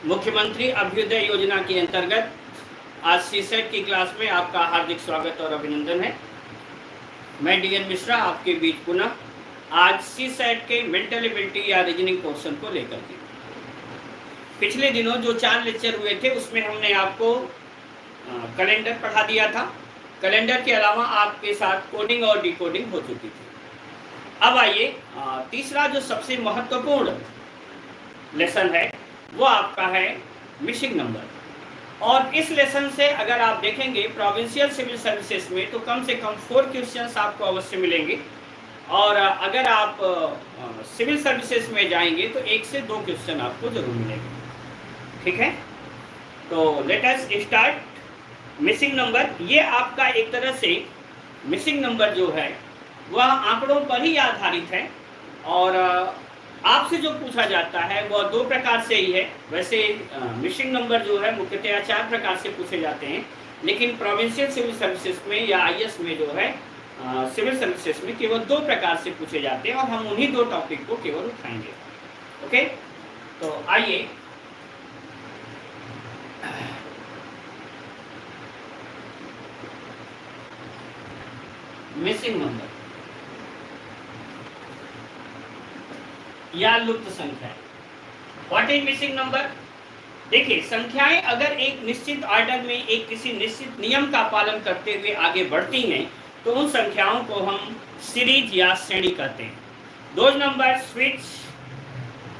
मुख्यमंत्री अभ्युदय योजना के अंतर्गत आज सीसेट की क्लास में आपका हार्दिक स्वागत और अभिनंदन है। मैं डीएन मिश्रा आपके बीच पुनः आज सीसेट के मेंटल एबिलिटी या रीजनिंग पोर्शन को लेकर के पिछले दिनों जो 4 लेक्चर हुए थे उसमें हमने आपको कैलेंडर पढ़ा दिया था। कैलेंडर के अलावा आपके साथ कोडिंग और डिकोडिंग हो चुकी थी। अब आइए तीसरा जो सबसे महत्वपूर्ण लेसन है वो आपका है मिसिंग नंबर। और इस लेसन से अगर आप देखेंगे प्रोविंशियल सिविल सर्विसेज में तो कम से कम 4 क्वेश्चंस आपको अवश्य मिलेंगे, और अगर आप सिविल सर्विसेज में जाएंगे तो 1 से 2 क्वेश्चन आपको जरूर मिलेंगे। ठीक है, तो let us start. Missing number, ये आपका एक तरह से मिसिंग नंबर जो है वह आंकड़ों पर ही आधारित है, और आपसे जो पूछा जाता है वह 2 प्रकार से ही है। वैसे मिसिंग नंबर जो है मुख्यतः 4 प्रकार से पूछे जाते हैं, लेकिन प्रोविंशियल सिविल सर्विसेज में या आईएएस में जो है सिविल सर्विसेज में केवल 2 प्रकार से पूछे जाते हैं, और हम उन्हीं 2 टॉपिक को केवल उठाएंगे। ओके, तो आइए मिसिंग नंबर या लुप्त संख्या। What is missing number? देखिए, संख्याएं अगर एक निश्चित ऑर्डर में एक किसी निश्चित नियम का पालन करते हुए आगे बढ़ती हैं तो उन संख्याओं को हम सीरीज या श्रेणी कहते हैं। Those numbers which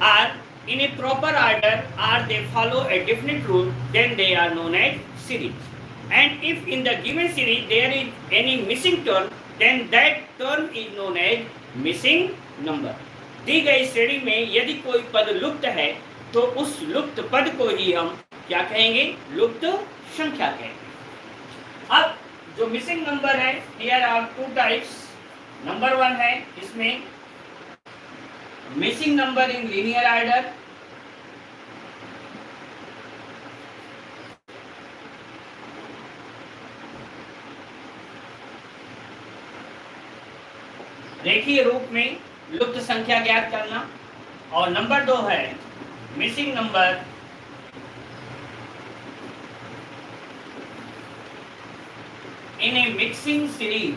are in a proper order are they follow a definite rule then they are known as series, and if in the given series there is any missing term then that term is known as missing number. दी गई श्रेणी में यदि कोई पद लुप्त है तो उस लुप्त पद को ही हम क्या कहेंगे? लुप्त संख्या कहेंगे। अब जो मिसिंग नंबर है, हियर आर 2 टाइप्स। नंबर 1 है इसमें missing number in linear order, रेखीय रूप में लुप्त संख्या ज्ञात करना। और नंबर 2 है missing number in A mixing series.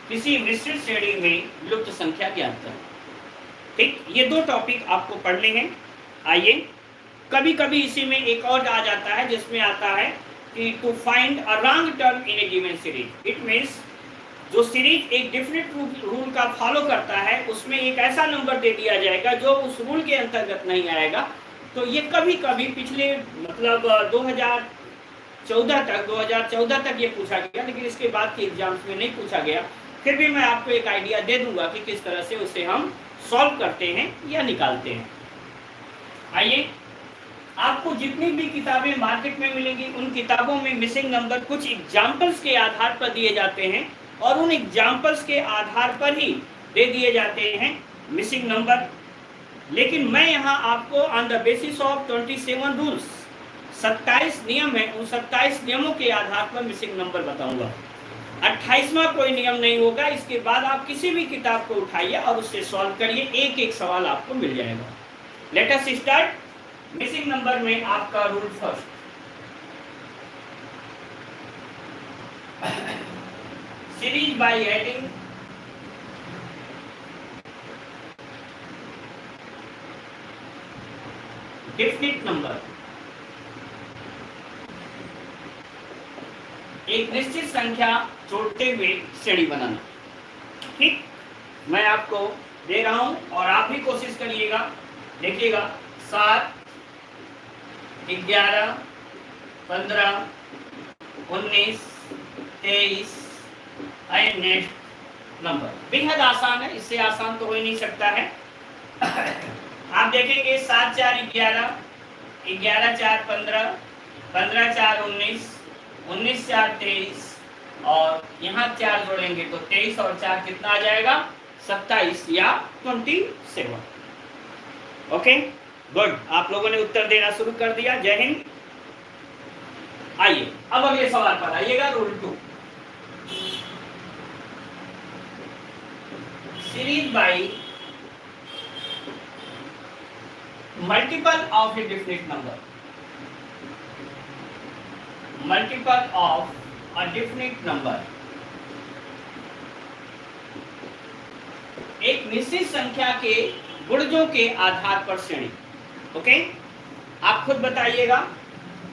किसी मिश्रित श्रेणी में लुप्त संख्या ज्ञात करना। ठीक, ये 2 टॉपिक आपको पढ़ने हैं। आइए, कभी कभी इसी में एक और आ जाता है जिसमें आता है to find a wrong term in a given series. It means जो सीरीज एक डेफिनेट रूल का फॉलो करता है उसमें एक ऐसा नंबर दे दिया जाएगा जो उस रूल के अंतर्गत नहीं आएगा। तो ये कभी कभी पिछले मतलब 2014 तक ये पूछा गया, लेकिन इसके बाद के एग्जाम्स में नहीं पूछा गया। फिर भी मैं आपको एक आइडिया दे दूंगा कि किस तरह से उसे हम सॉल्व करते हैं या निकालते हैं। आइए, आपको जितनी भी किताबें मार्केट में मिलेंगी उन किताबों में मिसिंग नंबर कुछ एग्जाम्पल्स के आधार पर दिए जाते हैं, और उन एग्जाम्पल्स के आधार पर ही दे दिए जाते हैं मिसिंग नंबर। लेकिन मैं यहाँ आपको on the basis of 27 rules, 27 नियम है, उन 27 नियमों के आधार पर मिसिंग नंबर बताऊंगा। 28वां कोई नियम नहीं होगा। इसके बाद आप किसी भी किताब को उठाइए और उससे सॉल्व करिए, एक एक सवाल आपको मिल जाएगा। Let us start. Missing number में आपका rule first, series by adding definite number. एक निश्चित संख्या जोड़ते हुए श्रेणी बनाना। ठीक, मैं आपको दे रहा हूं और आप भी कोशिश करिएगा। देखिएगा, 7, 11, 15, 19, 23 एंड नेक्स्ट नंबर। बेहद आसान है, इससे आसान तो हो ही नहीं सकता है। आप देखेंगे 7 4 11, 11 4 15, 15 4 19, 19 4 23, और यहाँ 4 जोड़ेंगे तो 23 और 4 कितना आ जाएगा? 27 या 27। ओके, गुड, आप लोगों ने उत्तर देना शुरू कर दिया। जय हिंद। आइए अब अगले सवाल पर आइएगा। Rule 2, series by multiple of a definite number, multiple of a definite number, एक निश्चित संख्या के गुणजों के आधार पर श्रेणी। ओके, आप खुद बताइएगा,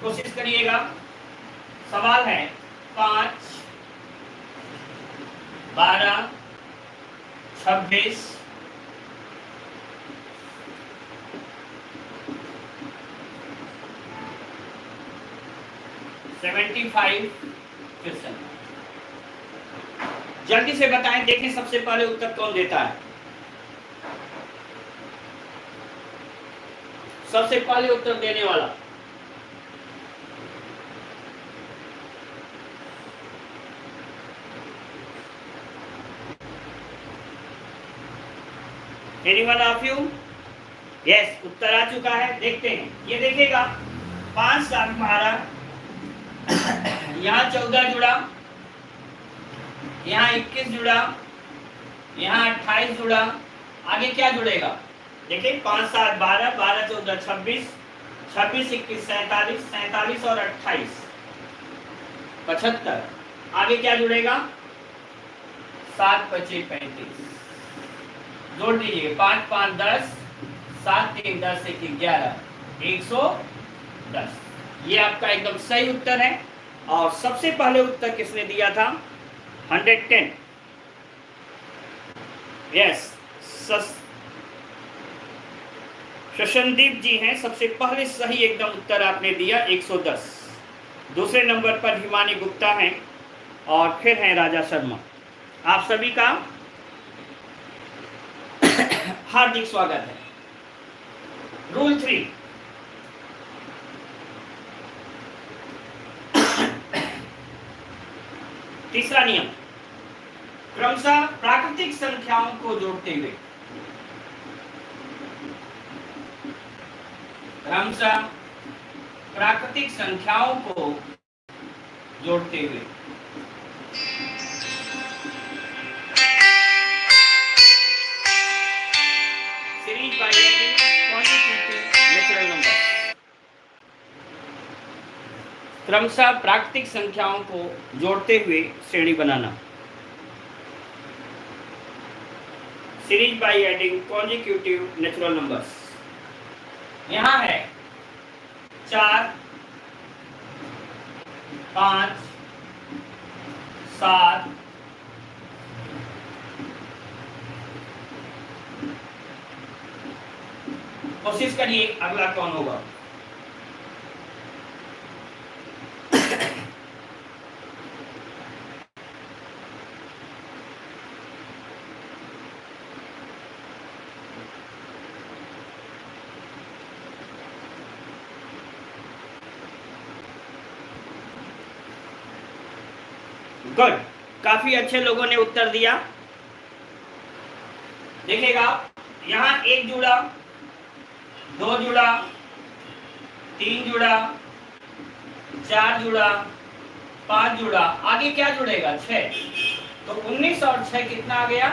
कोशिश करिएगा। सवाल है 5, 12, 26, 75 क्वेश्चन। जल्दी से बताएं, देखें सबसे पहले उत्तर कौन देता है। सबसे पहले उत्तर देने वाला एनीवन ऑफ यू? यस, उत्तर आ चुका है। देखते हैं, ये देखेगा 5, 7, 12, यहाँ 14 जुड़ा, यहाँ 21 जुड़ा, यहाँ 28 जुड़ा, आगे क्या जुड़ेगा? देखिए 5, 7, 12, 12, 14, 26, 26, 21, 47, 47 और 28, 75। आगे क्या जुड़ेगा? 7, 25, 35। जोड़ दीजिए, 5, 5, 10, 7, 3, 10, 1, 11, 110। ये आपका एकदम सही उत्तर है। और सबसे पहले उत्तर किसने दिया था? 110। यस, शशनदीप जी हैं, सबसे पहले सही एकदम उत्तर आपने दिया 110। दूसरे नंबर पर हिमानी गुप्ता हैं और फिर हैं राजा शर्मा। आप सभी का हार्दिक स्वागत है। रूल 3, तीसरा नियम, क्रमशः प्राकृतिक संख्याओं को जोड़ते हुए, क्रमशः प्राकृतिक संख्याओं को जोड़ते हुए। Series by adding quantitative natural number, क्रमशः प्राकृतिक संख्याओं को जोड़ते हुए श्रेणी बनाना। Series by adding consecutive natural numbers. यहाँ है 4, 5, 7, कोशिश करिए अगला कौन होगा। गुड, काफी अच्छे लोगों ने उत्तर दिया। देखिएगा, यहाँ 1 जुड़ा, 2 जुड़ा, 3 जुड़ा, 4 जुड़ा, 5 जुड़ा, आगे क्या जुड़ेगा? 6। तो 19 और 6 कितना आ गया?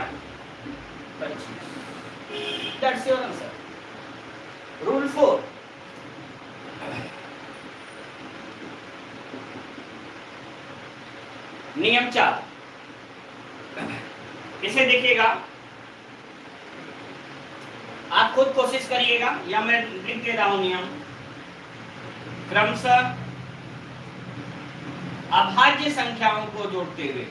25। That's your answer. रूल 4, नियम 4, इसे देखिएगा, आप खुद कोशिश करिएगा या मैं लिख दे रहा हूं नियम। क्रमशः अभाज्य संख्याओं को जोड़ते हुए,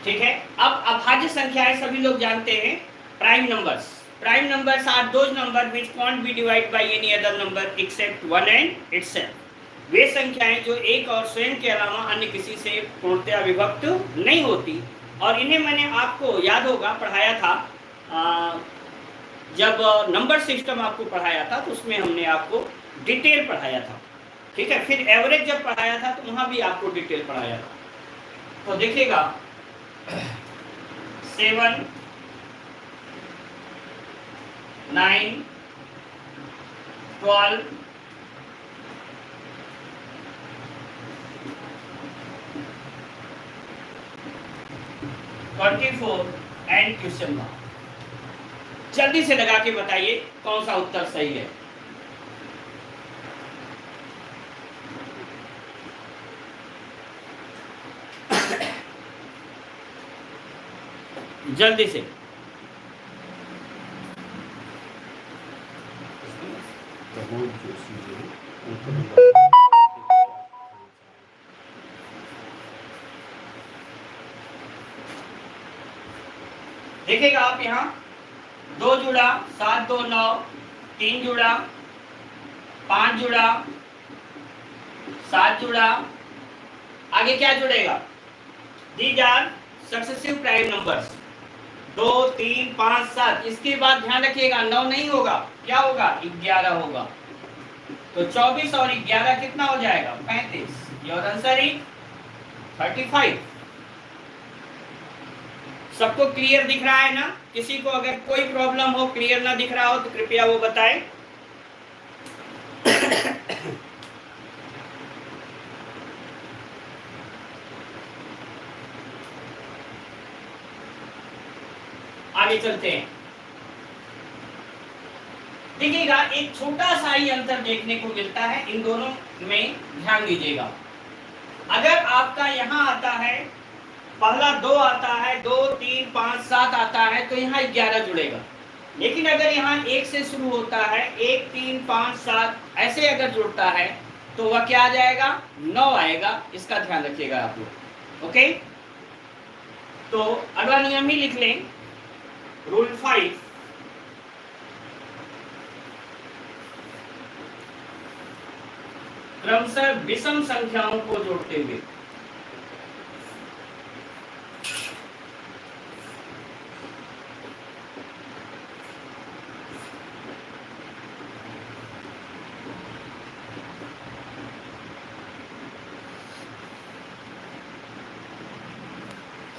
ठीक है। अब अभाज्य संख्याएं सभी लोग जानते हैं, prime numbers. Prime numbers are those number which can't be divide by any other number except 1 and itself. वे संख्याएं जो एक और स्वयं के अलावा अन्य किसी से पूर्णतया विभक्त नहीं होती। और इन्हें मैंने आपको याद होगा पढ़ाया था, जब नंबर सिस्टम आपको पढ़ाया था तो उसमें हमने आपको डिटेल पढ़ाया था, ठीक है। फिर एवरेज जब पढ़ाया था तो वहां भी आपको डिटेल पढ़ाया था। तो देखिएगा 7, 9, 12, 24 एंड क्वेश्चन मार्क। जल्दी से लगा के बताइए कौन सा उत्तर सही है। जल्दी से। देखिएगा आप यहाँ 2 जुड़ा, 7 2 9, 3 जुड़ा, 5 जुड़ा, 7 जुड़ा, आगे क्या जुड़ेगा? These are successive prime numbers. 2 3 5 7। इसके बाद ध्यान रखिएगा 9 नहीं होगा, क्या होगा? 11 होगा। तो 24 और 11 कितना हो जाएगा? 35। Your answer is 35। सबको क्लियर दिख रहा है ना? किसी को अगर कोई प्रॉब्लम हो, क्लियर ना दिख रहा हो तो कृपया वो बताएं। आगे चलते हैं। देखिएगा एक छोटा सा ही अंतर देखने को मिलता है इन दोनों में, ध्यान दीजिएगा। अगर आपका यहां आता है, पहला 2 आता है, 2 3 5 7 आता है, तो यहाँ 11 जुड़ेगा। लेकिन अगर यहाँ 1 से शुरू होता है, 1 3 5 7 ऐसे अगर जुड़ता है तो वह क्या आ जाएगा? 9 आएगा। इसका ध्यान रखिएगा आप लोग। ओके, तो अगला नियम ही लिख लें, रूल 5। क्रमशः विषम संख्याओं को जोड़ते हुए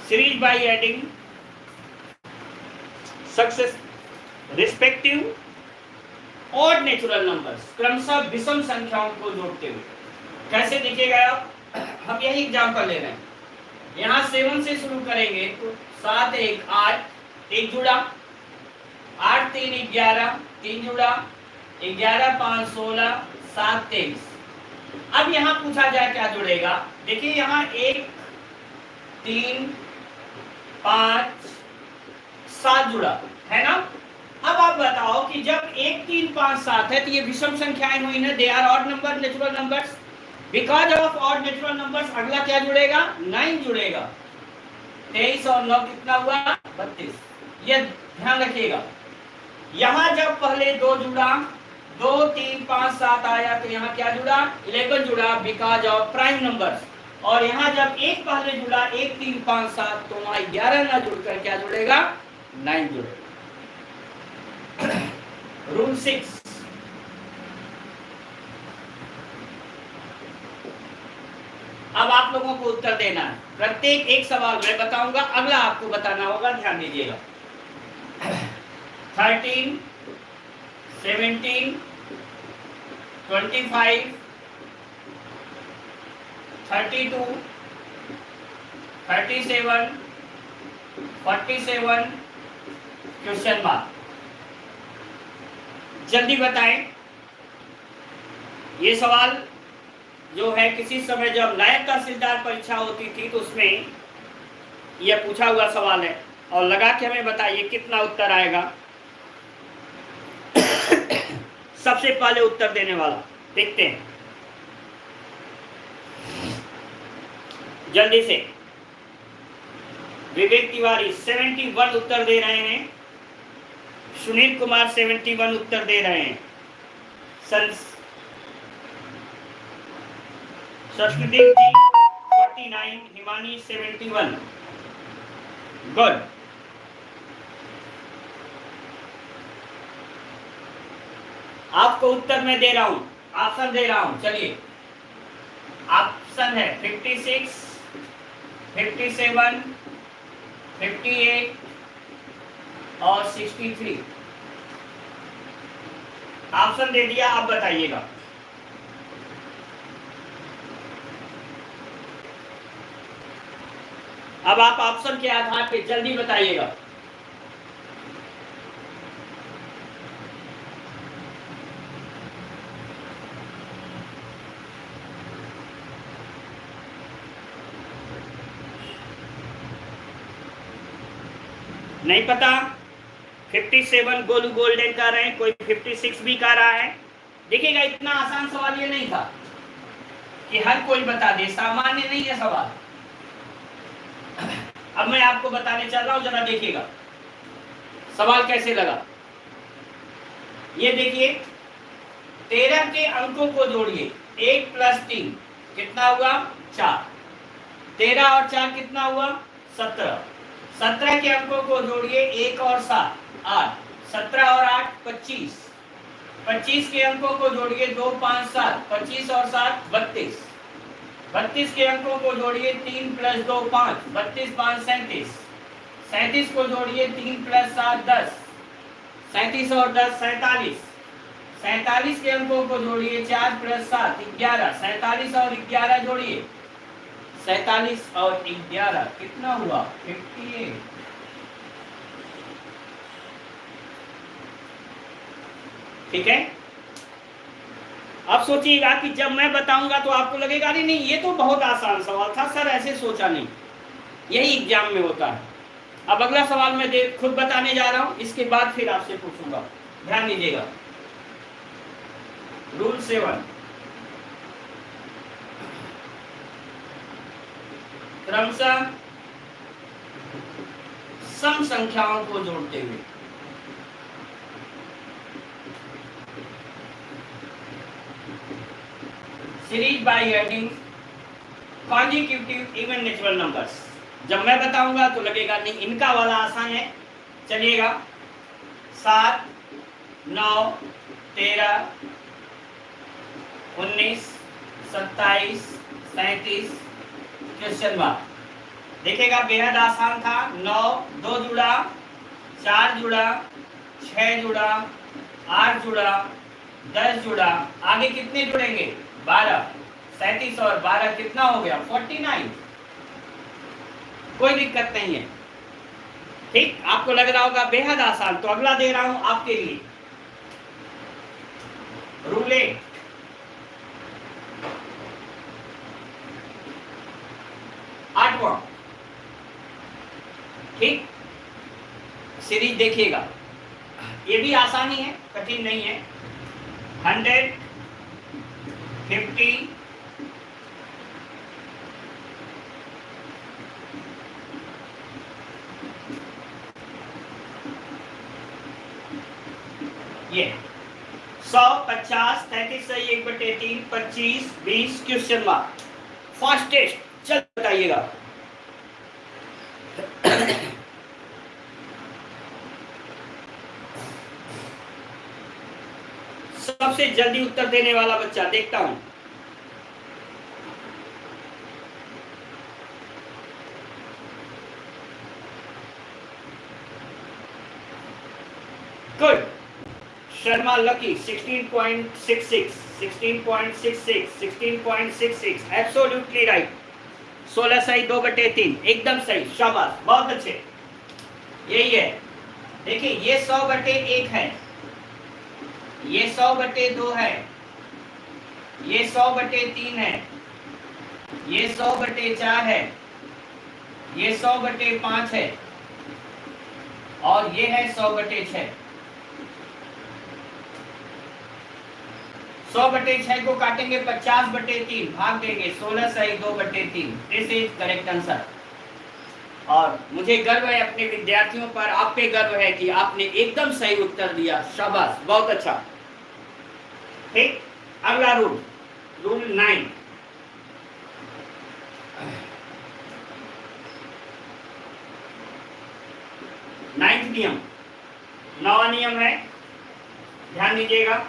series by adding success respective और नेचुरल नंबर्स, क्रमशः विषम संख्याओं को जोड़ते हुए। कैसे देखिएगा आप? हम यही एग्जांपल ले रहे हैं। यहाँ 7 से शुरू करेंगे तो 7 1 8, 1 जुड़ा, 8 3 11, 3 जुड़ा, 11 5 16, 7 23। अब यहाँ पूछा जाए क्या जुड़ेगा? देखिए यहाँ 1 3 5 7 जुड़ा है ना। अब आप बताओ कि जब 1 3 5 7 है तो ये विषम संख्याएं हुई ना, they are odd number, natural numbers. Because of odd natural numbers अगला क्या जुड़ेगा? 9 जुड़ेगा। 23 और 9 कितना हुआ? 32। ये ध्यान रखिएगा। यहाँ जब पहले 2 जुड़ा, 2 3 5 7 आया तो यहाँ क्या जुड़ा? 11 जुड़ा, बिकॉज ऑफ प्राइम नंबर्स। और यहाँ जब 1 पहले जुड़ा, 1 3 5 7, तो वहां 11 ना जुड़कर क्या जुड़ेगा? 9 जुड़ेगा। रूल 6। अब आप लोगों को उत्तर देना है। प्रत्येक एक सवाल मैं बताऊंगा, अगला आपको बताना होगा, ध्यान दीजिएगा। 13 17 25 32 37 47 क्वेश्चन मार्क। जल्दी बताएं। ये सवाल जो है किसी समय जब नायब तहसीलदार परीक्षा होती थी तो उसमें यह पूछा हुआ सवाल है, और लगा के हमें बताइए कितना उत्तर आएगा। सबसे पहले उत्तर देने वाला देखते हैं जल्दी से। विवेक तिवारी 71 उत्तर दे रहे हैं। सुनील कुमार 71 उत्तर दे रहे हैं। सरस्वती जी 49, हिमानी 71। गुड। आपको उत्तर मैं दे रहा हूं, ऑप्शन दे रहा हूं। चलिए, ऑप्शन है 56, 57, 58 और 63। ऑप्शन दे दिया, आप बताइएगा। अब आप ऑप्शन के आधार पे जल्दी बताइएगा। नहीं पता? 57 गोलू गोल्डन कर रहे हैं, कोई 56 भी कर रहा है। देखिएगा, इतना आसान सवाल ये नहीं था कि हर कोई बता दे, सामान्य नहीं है सवाल। अब मैं आपको बताने चल रहा हूं, जरा देखिएगा सवाल कैसे लगा। ये देखिए, 13 के अंकों को जोड़िए, 1 + 3 कितना हुआ? 4। 13 और 4 कितना हुआ? 17। 17 के अंकों को जोड़िए, 1 और 7 8। 17 और 8 25। 25 के अंकों को जोड़िए, 2 5 7। 25 और 7 32। 32 के अंकों को जोड़िए, 3 + 2 5। 32 5 37। 37 को जोड़िए, 3 + 7 10। 37 और 10 47। 47 के अंकों को जोड़िए, 4 + 7 11। 47 और 11 जोड़िए, 47 और 11 कितना हुआ? 58। ठीक है। अब सोचिएगा कि जब मैं बताऊंगा तो आपको लगेगा अरे नहीं, ये तो बहुत आसान सवाल था सर, ऐसे सोचा नहीं। यही एग्जाम में होता है। अब अगला सवाल मैं खुद बताने जा रहा हूं, इसके बाद फिर आपसे पूछूंगा। ध्यान दीजिएगा। रूल 7, क्रमशः सम संख्याओं को जोड़ते हुए series by adding consecutive even natural numbers. जब मैं बताऊंगा तो लगेगा नहीं, इनका वाला आसान है। चलिएगा, 7 9 13 19 27 37। Question mark. देखिएगा, बेहद आसान था। 9 2 जुड़ा, 4 जुड़ा, 6 जुड़ा, 8 जुड़ा, 10 जुड़ा, आगे कितने जुड़ेंगे? 12। 37 और 12 कितना हो गया? 49। कोई दिक्कत नहीं है। ठीक, आपको लग रहा होगा बेहद आसान, तो अगला दे रहा हूं आपके लिए। रूल 8, आठवां। ठीक, सीरीज देखिएगा, ये भी आसानी है, कठिन नहीं है। 100 50 ये 100 50 33 सही 1/3 25 20। Question mark. फास्टेस्ट, चल बताइएगा। सबसे जल्दी उत्तर देने वाला बच्चा देखता हूं। Good, Sharma lucky 16.66 16.66 16.66, absolutely right. 16 सही 2/3, एकदम सही, शाबाश, बहुत अच्छे। यही है। देखिए, ये 100/1 है, ये 100/2 है, ये 100/3 है, ये 100/4 है, ये 100/5 है, और ये है 100/6। 100/6 को काटेंगे 50/3, भाग देंगे 16 सही 2/3। This is correct answer. और मुझे गर्व है अपने विद्यार्थियों पर, आप पे गर्व है कि आपने एकदम सही उत्तर दिया, शाबाश, बहुत अच्छा। ठीक, अगला रूल, रूल 9। नाइन्थ नियम, 9वां नियम है, ध्यान दीजिएगा।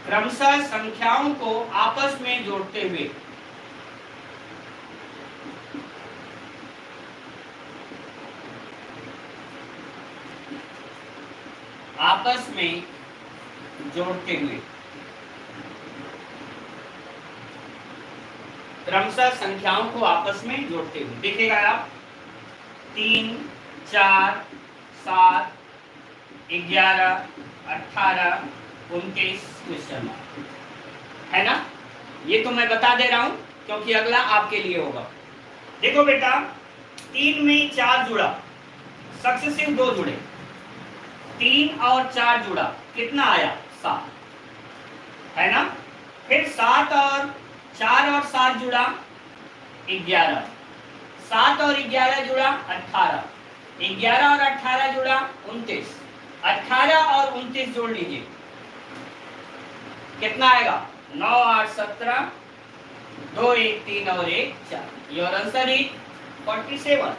क्रमशः संख्याओं को आपस में जोड़ते हुए। आपस में जोड़ते हुए, क्रमशः संख्याओं को आपस में जोड़ते हुए। देखिएगा आप 3, 4, 7, 11, 18, 29 क्वेश्चन है ना। ये तो मैं बता दे रहा हूं क्योंकि अगला आपके लिए होगा। देखो बेटा, 3 में 4 जुड़ा, सक्सेसिव 2 जुड़े, 3 और 4 जुड़ा, कितना आया? 7, है ना। फिर 7 और 4 और 7 जुड़ा 11, 7 और 11 जुड़ा 18, 11 और 18 जुड़ा 29, 18 और 29 जोड़ लीजिए, कितना आएगा? 9, 8, 17, 2, 1, 3 और 1, 4। Your answer is 47।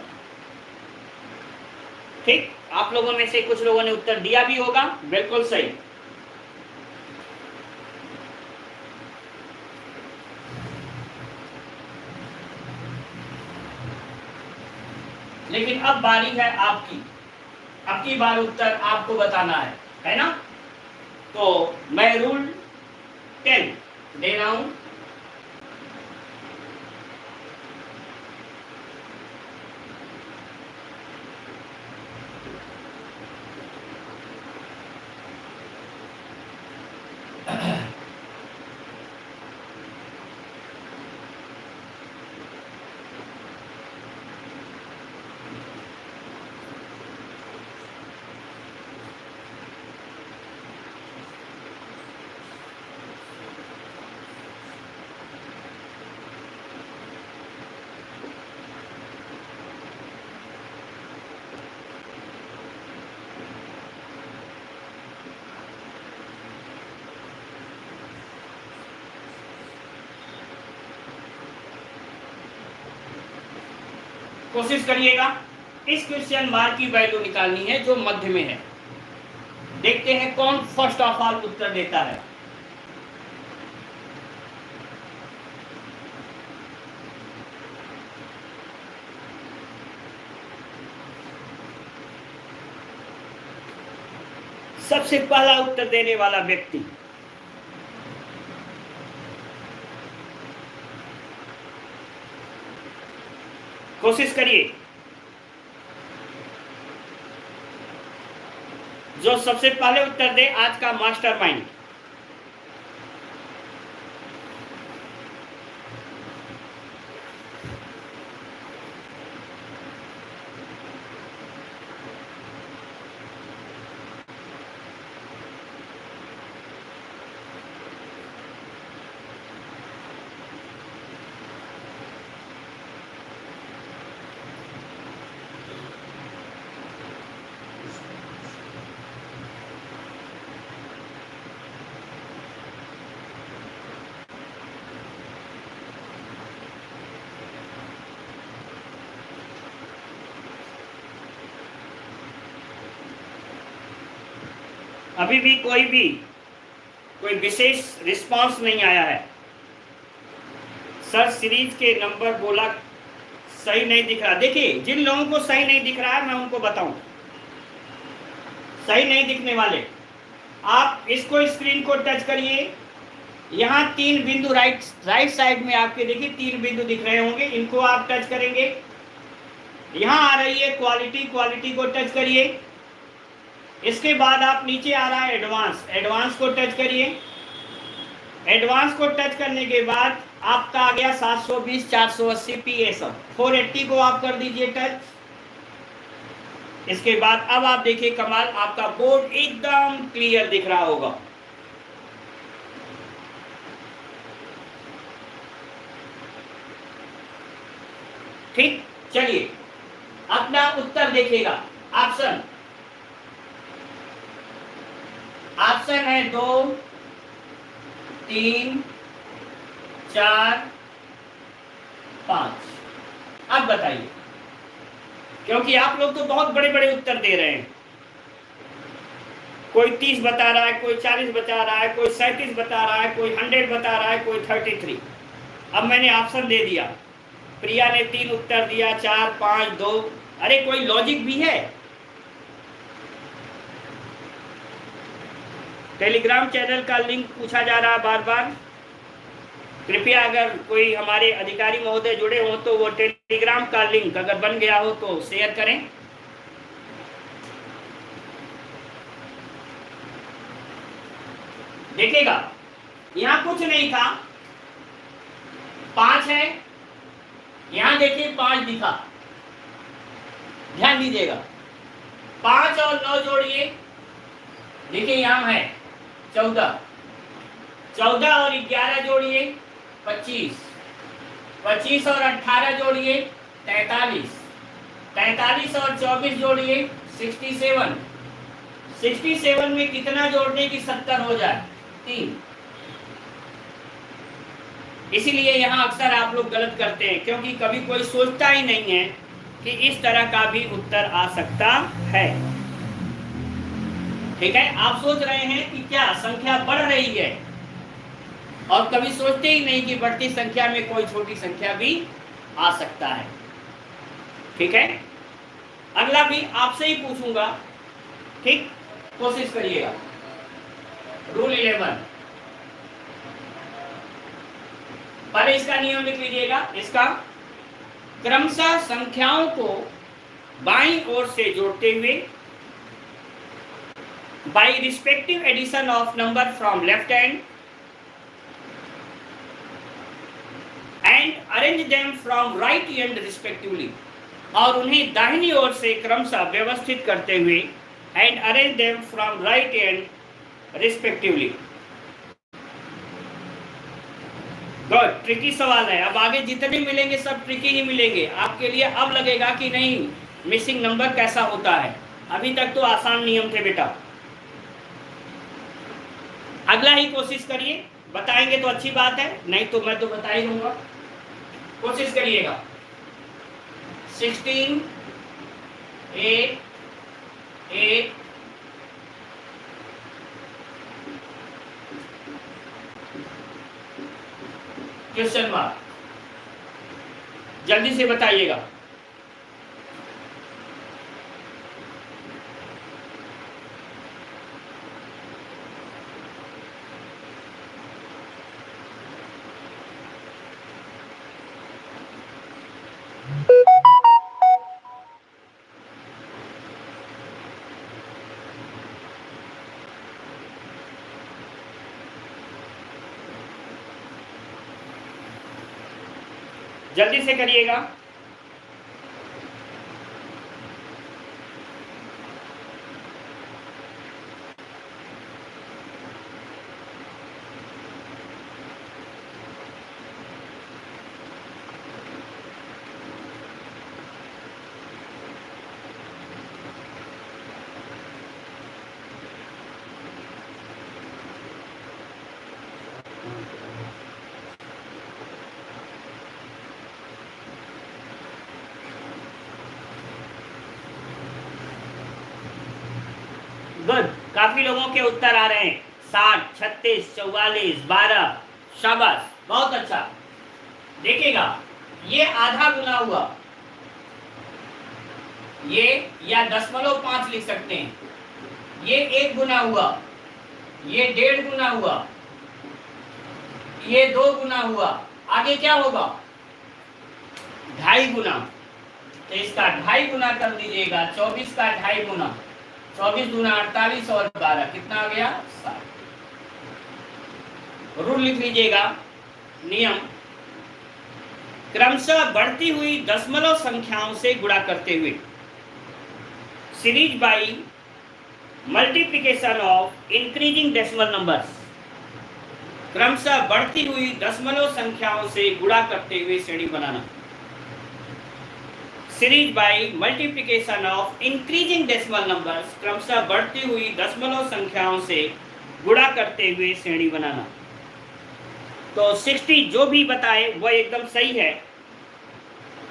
ठीक, आप लोगों में से कुछ लोगों ने उत्तर दिया भी होगा, बिल्कुल सही। लेकिन अब बारी है आपकी, अब की बार उत्तर आपको बताना है ना। तो मैं रूल 10 दे रहा हूं। कोशिश करिएगा, इस क्वेश्चन मार्क की वैल्यू निकालनी है जो मध्य में है। देखते हैं कौन फर्स्ट ऑफ ऑल उत्तर देता है। सबसे पहला उत्तर देने वाला व्यक्ति कोशिश करिए, जो सबसे पहले उत्तर दे आज का मास्टरमाइंड। अभी भी कोई विशेष रिस्पांस नहीं आया है। सर सीरीज के नंबर बोला सही नहीं दिख रहा। देखिए, जिन लोगों को सही नहीं दिख रहा है मैं उनको बताऊं, सही नहीं दिखने वाले आप इसको स्क्रीन को टच करिए। यहाँ 3 बिंदु राइट साइड में आपके देखिए 3 बिंदु दिख रहे होंगे, इनको आप टच करेंगे। यहाँ आ रही है क्वालिटी को टच करिए। इसके बाद आप नीचे आ रहा है एडवांस को टच करिए। एडवांस को टच करने के बाद आपका आ गया 720, 480 PSM, 480 को आप कर दीजिए टच। इसके बाद अब आप देखिए कमाल, आपका बोर्ड एकदम क्लियर दिख रहा होगा। ठीक, चलिए अपना उत्तर देखिएगा। ऑप्शन है 2, 3, 4, 5। अब बताइए, क्योंकि आप लोग तो बहुत बड़े बड़े उत्तर दे रहे हैं। कोई 30 बता रहा है, कोई 40 बता रहा है, कोई 37 बता रहा है, कोई 100 बता रहा है, कोई 33। अब मैंने ऑप्शन दे दिया, प्रिया ने 3 उत्तर दिया, 4, 5, 2। अरे कोई लॉजिक भी है। टेलीग्राम चैनल का लिंक पूछा जा रहा बार बार। कृपया अगर कोई हमारे अधिकारी महोदय जुड़े हो तो वो टेलीग्राम का लिंक अगर बन गया हो तो शेयर करें। देखिएगा, यहां कुछ नहीं था, 5 है, यहां देखिए 5 दिखा, ध्यान दीजिएगा। 5 और 9 जोड़िए, देखिए यहां है 14, 14 और 11 जोड़िए 25, 25 और 18 जोड़िए 43, 43 और 24 जोड़िए 67, 67 में कितना जोड़ने की 70 हो जाए? 3। इसीलिए यहाँ अक्सर आप लोग गलत करते हैं, क्योंकि कभी कोई सोचता ही नहीं है कि इस तरह का भी उत्तर आ सकता है। ठीक है, आप सोच रहे हैं कि क्या संख्या बढ़ रही है, और कभी सोचते ही नहीं कि बढ़ती संख्या में कोई छोटी संख्या भी आ सकता है। ठीक है, अगला भी आपसे ही पूछूंगा, ठीक, कोशिश करिएगा। रूल 11 पर इसका नियम लिख लीजिएगा। इसका क्रमशः संख्याओं को बाईं ओर से जोड़ते हुए by respective addition of number from left hand and arrange them from right hand respectively, और उन्हें दाहिनी ओर से क्रमशः व्यवस्थित करते हुए and arrange them from right hand respectively. Good, tricky सवाल है। अब आगे जितने मिलेंगे सब ट्रिकी ही मिलेंगे आपके लिए। अब लगेगा कि नहीं मिसिंग नंबर कैसा होता है, अभी तक तो आसान नियम थे बेटा। अगला ही कोशिश करिए, बताएंगे तो अच्छी बात है, नहीं तो मैं तो बता ही दूंगा। कोशिश करिएगा। 16 8 8 क्वेश्चन मार्क, जल्दी से बताइएगा। जल्दी से करिएगा। गुड, काफी लोगों के उत्तर आ रहे हैं। 60, 36, 44, 12। शाबाश, बहुत अच्छा। देखिएगा, ये आधा गुना हुआ, ये या 0.5 लिख सकते हैं। ये 1 गुना हुआ, ये 1.5 गुना हुआ, ये 2 गुना हुआ। आगे क्या होगा? 2.5 गुना। तो इसका 2.5 गुना कर दीजिएगा। 24 का 2.5 गुना, 24 दूना 48 और 12 कितना आ गया? 7। रूल लिख लीजिएगा। नियम, क्रमशः बढ़ती हुई दशमलव संख्याओं से गुणा करते हुए series by multiplication of increasing decimal numbers. क्रमशः बढ़ती हुई दशमलव संख्याओं से गुणा करते हुए श्रेणी बनाना। Series by multiplication of increasing decimal numbers, क्रमशः बढ़ती हुई दशमलव संख्याओं से गुणा करते हुए श्रेणी बनाना। तो 60 जो भी बताए वह एकदम सही है।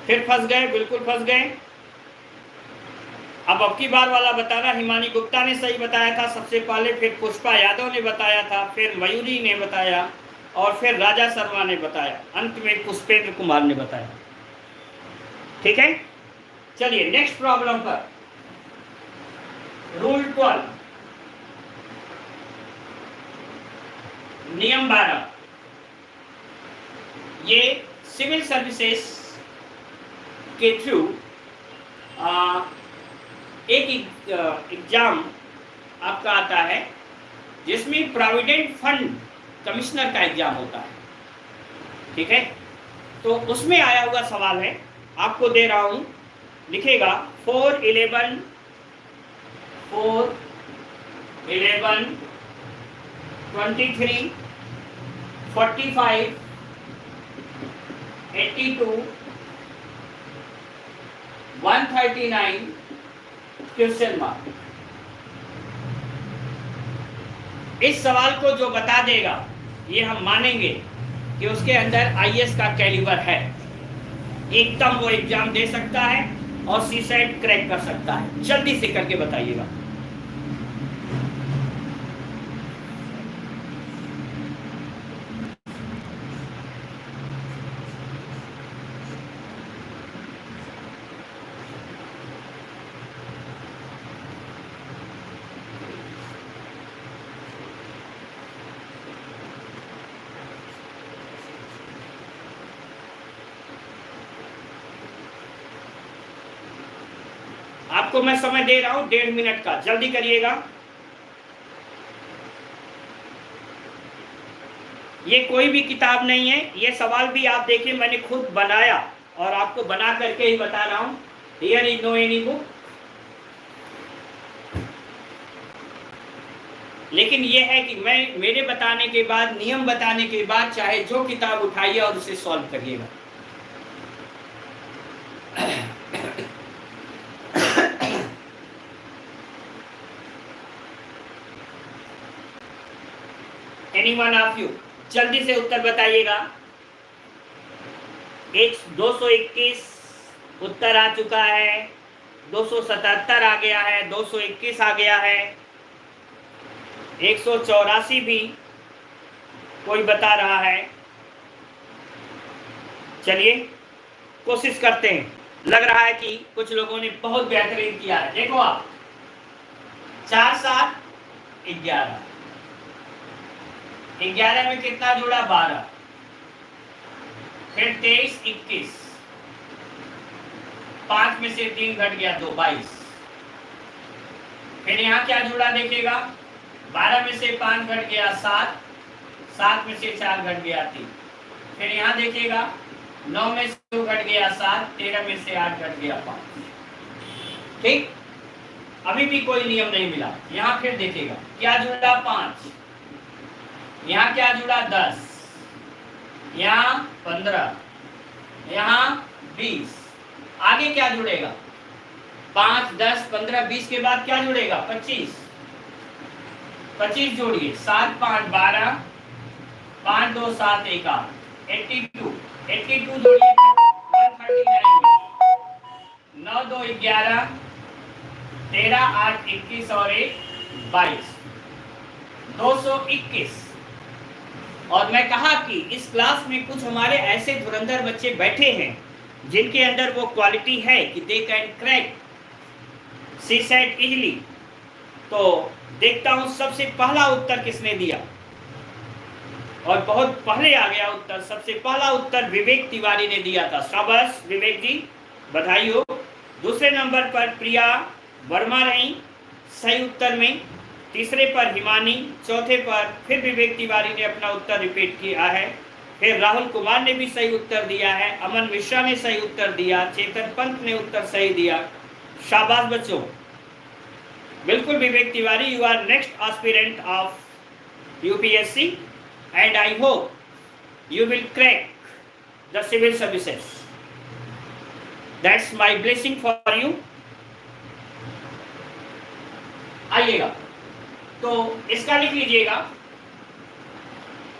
फिर फंस गए, बिल्कुल फंस गए। अब की बार वाला बताना, हिमानी गुप्ता ने सही बताया था सबसे पहले, फिर पुष्पा यादव ने बताया था, फिर मयूरी ने बताया, और फिर राजा शर्मा ने बताया, अंत में पुष्पेंद्र कुमार ने बताया। ठीक है, चलिए नेक्स्ट प्रॉब्लम पर। रूल 12, नियम 12, ये सिविल सर्विसेज के थ्रू एक एग्जाम आपका आता है जिसमें प्रोविडेंट फंड कमिश्नर का एग्जाम होता है। ठीक है, तो उसमें आया हुआ सवाल है, आपको दे रहा हूं, लिखेगा 4, 11, 23, 45, 82, 139 क्वेश्चन मार्क। इस सवाल को जो बता देगा ये हम मानेंगे कि उसके अंदर आईएएस का कैलिबर है, एकदम वो एग्जाम दे सकता है और सीसेट क्रैक कर सकता है। जल्दी से करके बताइएगा। आपको मैं समय दे रहा हूं 1.5 मिनट का, जल्दी करिएगा। ये कोई भी किताब नहीं है, ये सवाल भी आप देखिए मैंने खुद बनाया और आपको बना करके ही बता रहा हूं। Here is no any book, लेकिन ये है कि मैं मेरे बताने के बाद, नियम बताने के बाद चाहे जो किताब उठाइए और उसे सॉल्व करिएगा। एनीवन ऑफ यू, जल्दी से उत्तर बताइएगा। 221 उत्तर आ चुका है, 277 आ गया है, 221 आ गया है, 184 भी कोई बता रहा है। चलिए कोशिश करते हैं, लग रहा है कि कुछ लोगों ने बहुत बेहतरीन किया है। देखो आप, 4, 7, 11, 11 में कितना जुड़ा? 12, फिर 23, 21, 5 में से 3 घट गया 2, 22, फिर यहाँ क्या जुड़ा देखिएगा, 12 में से 5 घट गया 7, 7 में से 4 घट गया 3, फिर यहाँ देखिएगा 9 में से 2 घट गया 7, 13 में से 8 घट गया 5। ठीक, अभी भी कोई नियम नहीं मिला। यहाँ फिर देखिएगा क्या जुड़ा, 5, यहाँ क्या जुड़ा, 10, यहाँ 15, यहाँ 20, आगे क्या जुड़ेगा, 5, 10, 15, 20 के बाद क्या जुड़ेगा, 25, 25 जोड़िए, 7, 5, 12, 5, 2, 7, 1, 8, 82, 82 जोड़िए, 139, 9, 2, 11, 13, 8, 21 और 1, 22, 221। और मैं कहा कि इस क्लास में कुछ हमारे ऐसे धुरंधर बच्चे बैठे हैं जिनके अंदर वो क्वालिटी है कि they can crack CSAT easily. तो देखता हूं सबसे पहला उत्तर किसने दिया, और बहुत पहले आ गया उत्तर। सबसे पहला उत्तर विवेक तिवारी ने दिया था, शाबाश विवेक जी, बधाई हो। दूसरे नंबर पर प्रिया वर्मा रही सही उत्तर में, तीसरे पर हिमानी, चौथे पर फिर विवेक तिवारी ने अपना उत्तर रिपीट किया है, फिर राहुल कुमार ने भी सही उत्तर दिया है, अमन मिश्रा ने सही उत्तर दिया, चेतन पंत ने उत्तर सही दिया। शाबाश बच्चों, बिल्कुल Vivek Tiwari, you are next aspirant of UPSC and I hope you will crack the civil services. That's my blessing for you. आइएगा तो इसका लिख लीजिएगा,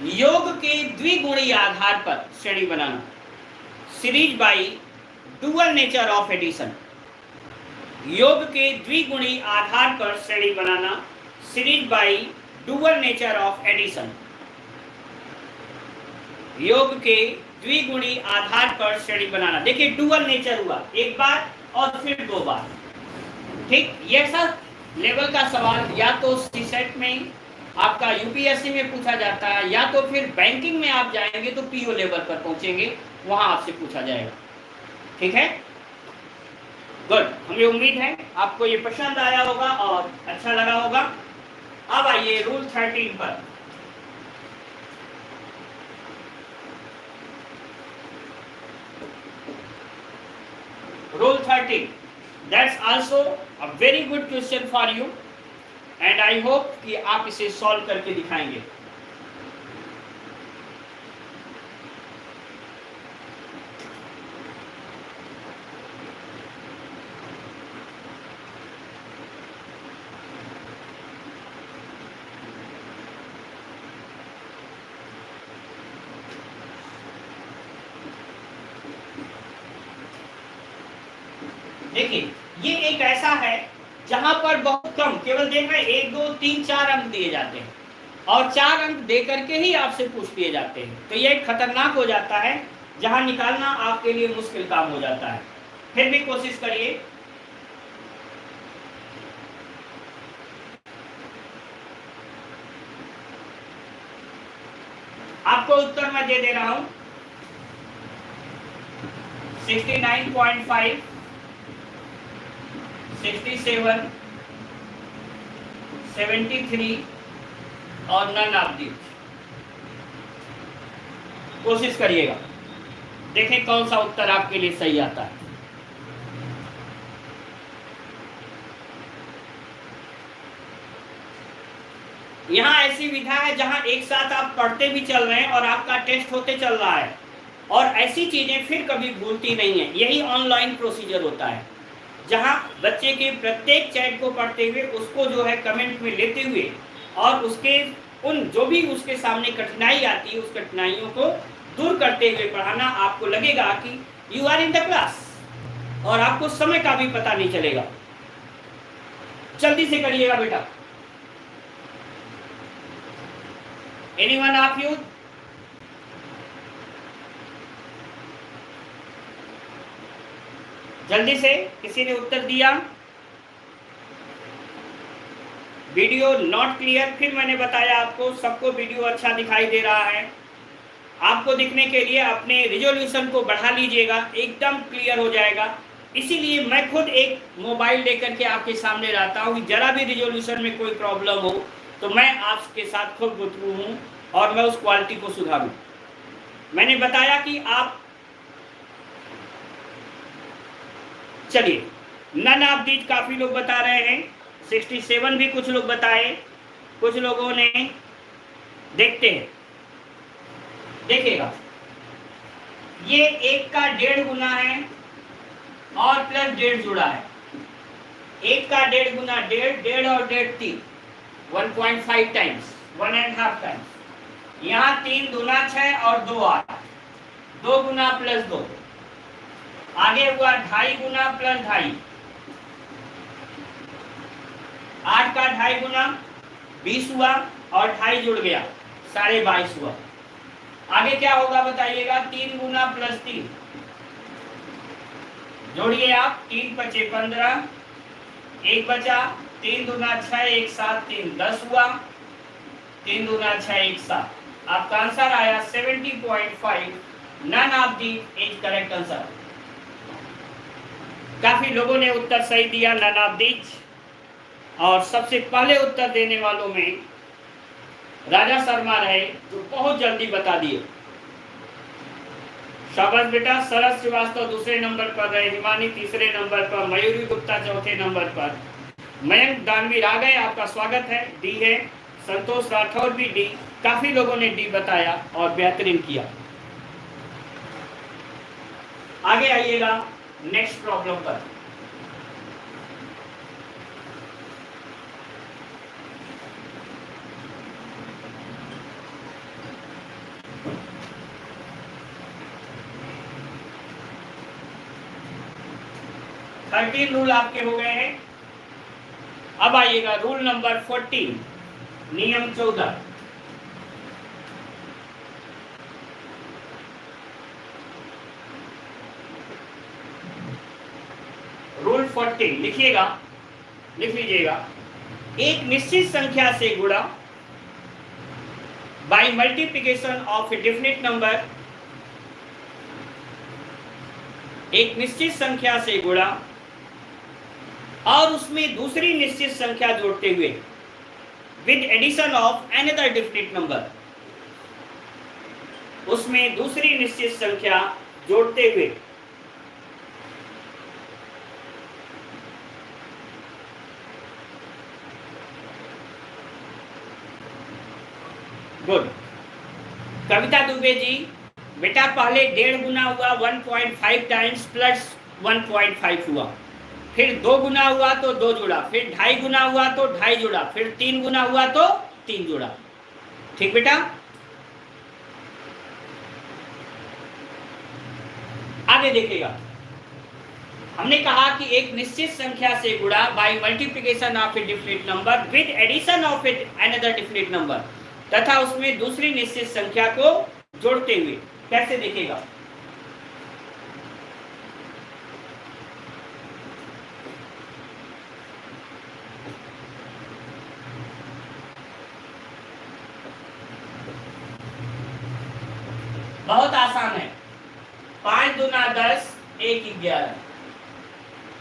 योग के द्विगुणी आधार पर श्रेणी बनाना, series by dual nature of addition. योग के द्विगुणी आधार पर श्रेणी बनाना, series by dual nature of addition. योग के द्विगुणी आधार पर श्रेणी बनाना, देखिए डुअल नेचर हुआ, एक बार और फिर दो बार। ठीक, ये सब लेवल का सवाल या तो सीसेट में आपका यूपीएससी में पूछा जाता है, या तो फिर बैंकिंग में आप जाएंगे तो पीओ लेवल पर पहुंचेंगे, वहां आपसे पूछा जाएगा। ठीक है, गुड। हमें उम्मीद है आपको ये पसंद आया होगा और अच्छा लगा होगा। अब आइए रूल 13 पर। Rule 13, that's also a very good question for you and I hope कि आप इसे सॉल्व करके दिखाएंगे। देखिए, ये एक ऐसा है जहां पर बहुत कम, केवल देख रहे 1 2 3 4 अंक दिए जाते हैं और 4 अंक दे करके ही आपसे पूछ लिए जाते हैं, तो ये खतरनाक हो जाता है, जहां निकालना आपके लिए मुश्किल काम हो जाता है। फिर भी कोशिश करिए। आपको उत्तर मैं दे दे रहा हूं, 69.5, 67, 73 और नन ऑफ दीज। कोशिश करिएगा, देखें कौन सा उत्तर आपके लिए सही आता है। यहां ऐसी विधा है जहां एक साथ आप पढ़ते भी चल रहे हैं और आपका टेस्ट होते चल रहा है, और ऐसी चीजें फिर कभी भूलती नहीं है। यही ऑनलाइन प्रोसीजर होता है, जहां बच्चे के प्रत्येक चैट को पढ़ते हुए उसको जो है कमेंट में लेते हुए और उसके उन जो भी उसके सामने कठिनाई आती है उस कठिनाइयों को दूर करते हुए पढ़ाना। आपको लगेगा कि you are in the class और आपको समय का भी पता नहीं चलेगा। जल्दी से करिएगा बेटा। Anyone of you? जल्दी से, किसी ने उत्तर दिया? वीडियो नॉट क्लियर, फिर मैंने बताया आपको, सबको वीडियो अच्छा दिखाई दे रहा है। आपको दिखने के लिए अपने रिजोल्यूशन को बढ़ा लीजिएगा, एकदम क्लियर हो जाएगा। इसीलिए मैं खुद एक मोबाइल लेकर के आपके सामने रहता हूँ, जरा भी रिजोल्यूशन में कोई प्रॉब्लम हो तो मैं आपके साथ खुद गुफ्तगू हूँ और मैं उस क्वालिटी को सुधारूँ। मैंने बताया कि आप, चलिए नन ऑफ दीज काफी लोग बता रहे हैं, 67 भी कुछ लोग बताए, कुछ लोगों ने, देखते हैं। देखिएगा, ये 1 का 1.5 गुना है और प्लस 1.5 जुड़ा है। 1 का 1.5 गुना 1.5, 1.5 और 1.5 3, 1.5 टाइम्स, 1.5 टाइम्स। यहाँ 3 दूना 6 और 2 8, 2 गुना प्लस 2, आगे हुआ 2.5 गुना प्लस 2.5, 8 का 2.5 गुना 20 हुआ और 2.5 जुड़ गया 22.5 हुआ। आगे क्या होगा बताइएगा? 3 गुना प्लस 3, जोड़िए आप, 3 पचे 15, 1 बचा, 3 दूना 6, 1 7, 3 10 हुआ, 3 दूना 6, 1 7। आपका आंसर आया 70.5। None of the is correct answer. काफी लोगों ने उत्तर सही दिया, नन ऑफ दीज। और सबसे पहले उत्तर देने वालों में राजा शर्मा रहे, जो बहुत जल्दी बता दिए। शाबाश बेटा। शरद श्रीवास्तव दूसरे नंबर पर रहे, हिमानी तीसरे नंबर पर, मयूरी गुप्ता चौथे नंबर पर, मयंक दानवीर आ गए, आपका स्वागत है, डी है। संतोष राठौर भी डी, काफी लोगों ने डी बताया और बेहतरीन किया। आगे आइएगा नेक्स्ट प्रॉब्लम पर। 13 रूल आपके हो गए हैं। अब आइएगा रूल नंबर 14, नियम 14। रूल 14 लिखिएगा, लिख लीजिएगा। एक निश्चित संख्या से गुणा by multiplication of a definite number, एक निश्चित संख्या से गुणा और उसमें दूसरी निश्चित संख्या जोड़ते हुए with addition of another definite number, उसमें दूसरी निश्चित संख्या जोड़ते हुए गुड। कविता दुबे जी, बेटा पहले 1.5 गुना हुआ 1.5 टाइम्स प्लस 1.5 हुआ, फिर 2 गुना हुआ तो 2 जुड़ा, फिर 2.5 गुना हुआ तो 2.5 जुड़ा, फिर 3 गुना हुआ तो 3 जुड़ा। ठीक बेटा, आगे देखिएगा। हमने कहा कि एक निश्चित संख्या से गुणा by multiplication of a definite number with addition of a another definite number, तथा उसमें दूसरी निश्चित संख्या को जोड़ते हुए। कैसे देखेगा? बहुत आसान है। 5 दूना 10, 1 11,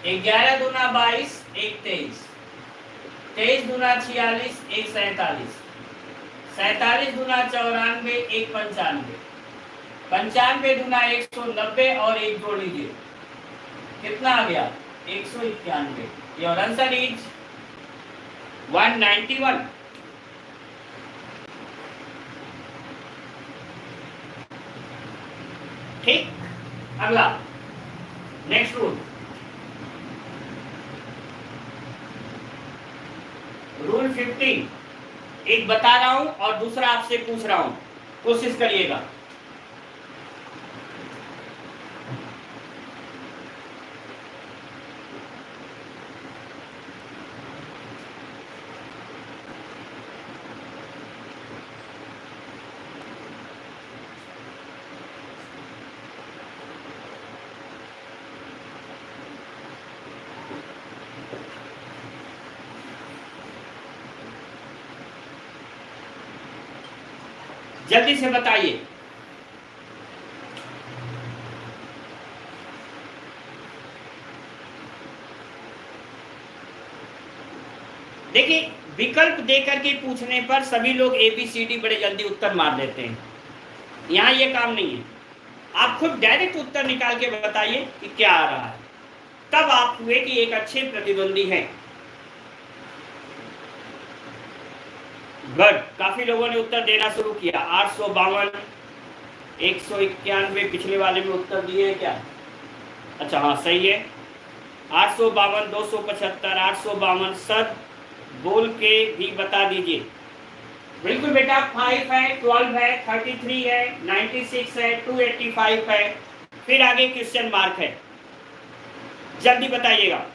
11 दूना 22, 1 23, 23 दूना 46, 1 47, 47 दूना 94, 1 95, 95 दूना 190 और 1 जोड़ लीजिए, कितना आ गया? 191। Your answer is 191। ठीक, अगला नेक्स्ट रूल, रूल 15। एक बता रहा हूं और दूसरा आपसे पूछ रहा हूं, कोशिश करिएगा। जल्दी से बताइए। देखिए, विकल्प देकर के पूछने पर सभी लोग ABCD बड़े जल्दी उत्तर मार देते हैं। यहां ये काम नहीं है। आप खुद डायरेक्ट उत्तर निकाल के बताइए कि क्या आ रहा है, तब आप हुए कि एक अच्छे प्रतिद्वंदी हैं। गुड, काफी लोगों ने उत्तर देना शुरू किया। 852, 191 पिछले वाले में उत्तर दिए क्या? अच्छा हाँ सही है। 852, 275, 852 सब बोल के भी बता दीजिए। बिल्कुल बेटा, 5 है, 12 है, 33 है, 96 है, 285 है, फिर आगे क्वेश्चन मार्क है। जल्दी बताइएगा।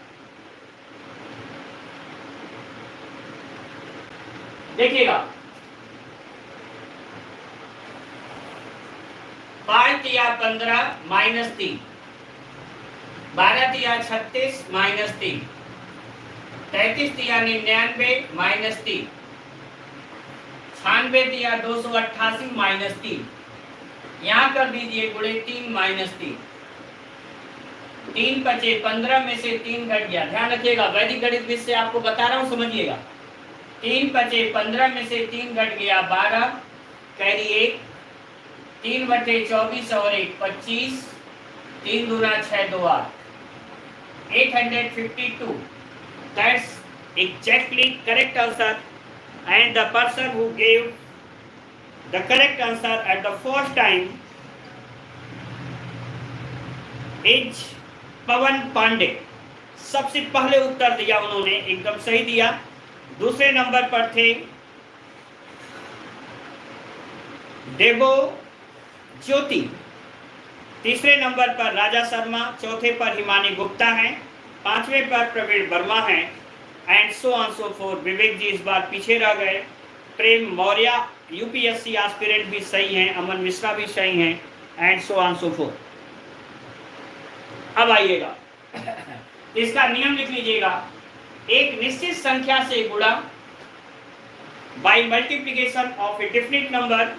देखिएगा, 5 तिया 15 -3, 12 तिया 36 -3, 33 तिया 99 -3, 96 तिया 288 -3। यहाँ कर दीजिए गुणे 3 -3, 3 बचे 15 में से 3 घट गया। ध्यान रखिएगा, वैदिक गणित विषय आपको बता रहा हूँ, समझिएगा। 3 बचे 15 में से 3 घट गया 12, कैरी 1, 3 बटे 24 और 1 25, 3 दूना 6 2 8, 852। That's exactly correct answer, and the person who gave the correct answer at the first time is पवन पांडे। सबसे पहले उत्तर दिया उन्होंने, एकदम सही दिया। दूसरे नंबर पर थे देवो ज्योति, तीसरे नंबर पर राजा शर्मा, चौथे पर हिमानी गुप्ता हैं, 5वें पर प्रवीण वर्मा हैं, and so on so forth. Vivek ji इस बार पीछे रह गए। प्रेम मौर्य यूपीएससी एस्पिरेंट भी सही हैं, अमन मिश्रा भी सही हैं, and so on so fourth. अब आइएगा, इसका नियम लिख लीजिएगा। एक निश्चित संख्या से गुणा by multiplication of a definite number,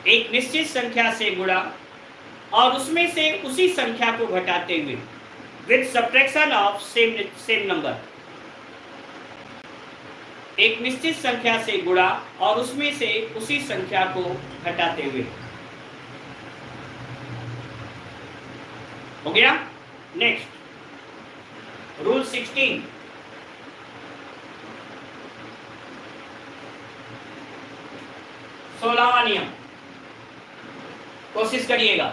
एक निश्चित संख्या से गुणा और उसमें से उसी संख्या को घटाते हुए, with subtraction of same number. एक निश्चित संख्या से गुणा और उसमें से उसी संख्या को घटाते हुए। हो गया। नेक्स्ट रूल 16, 16वां नियम, कोशिश करिएगा।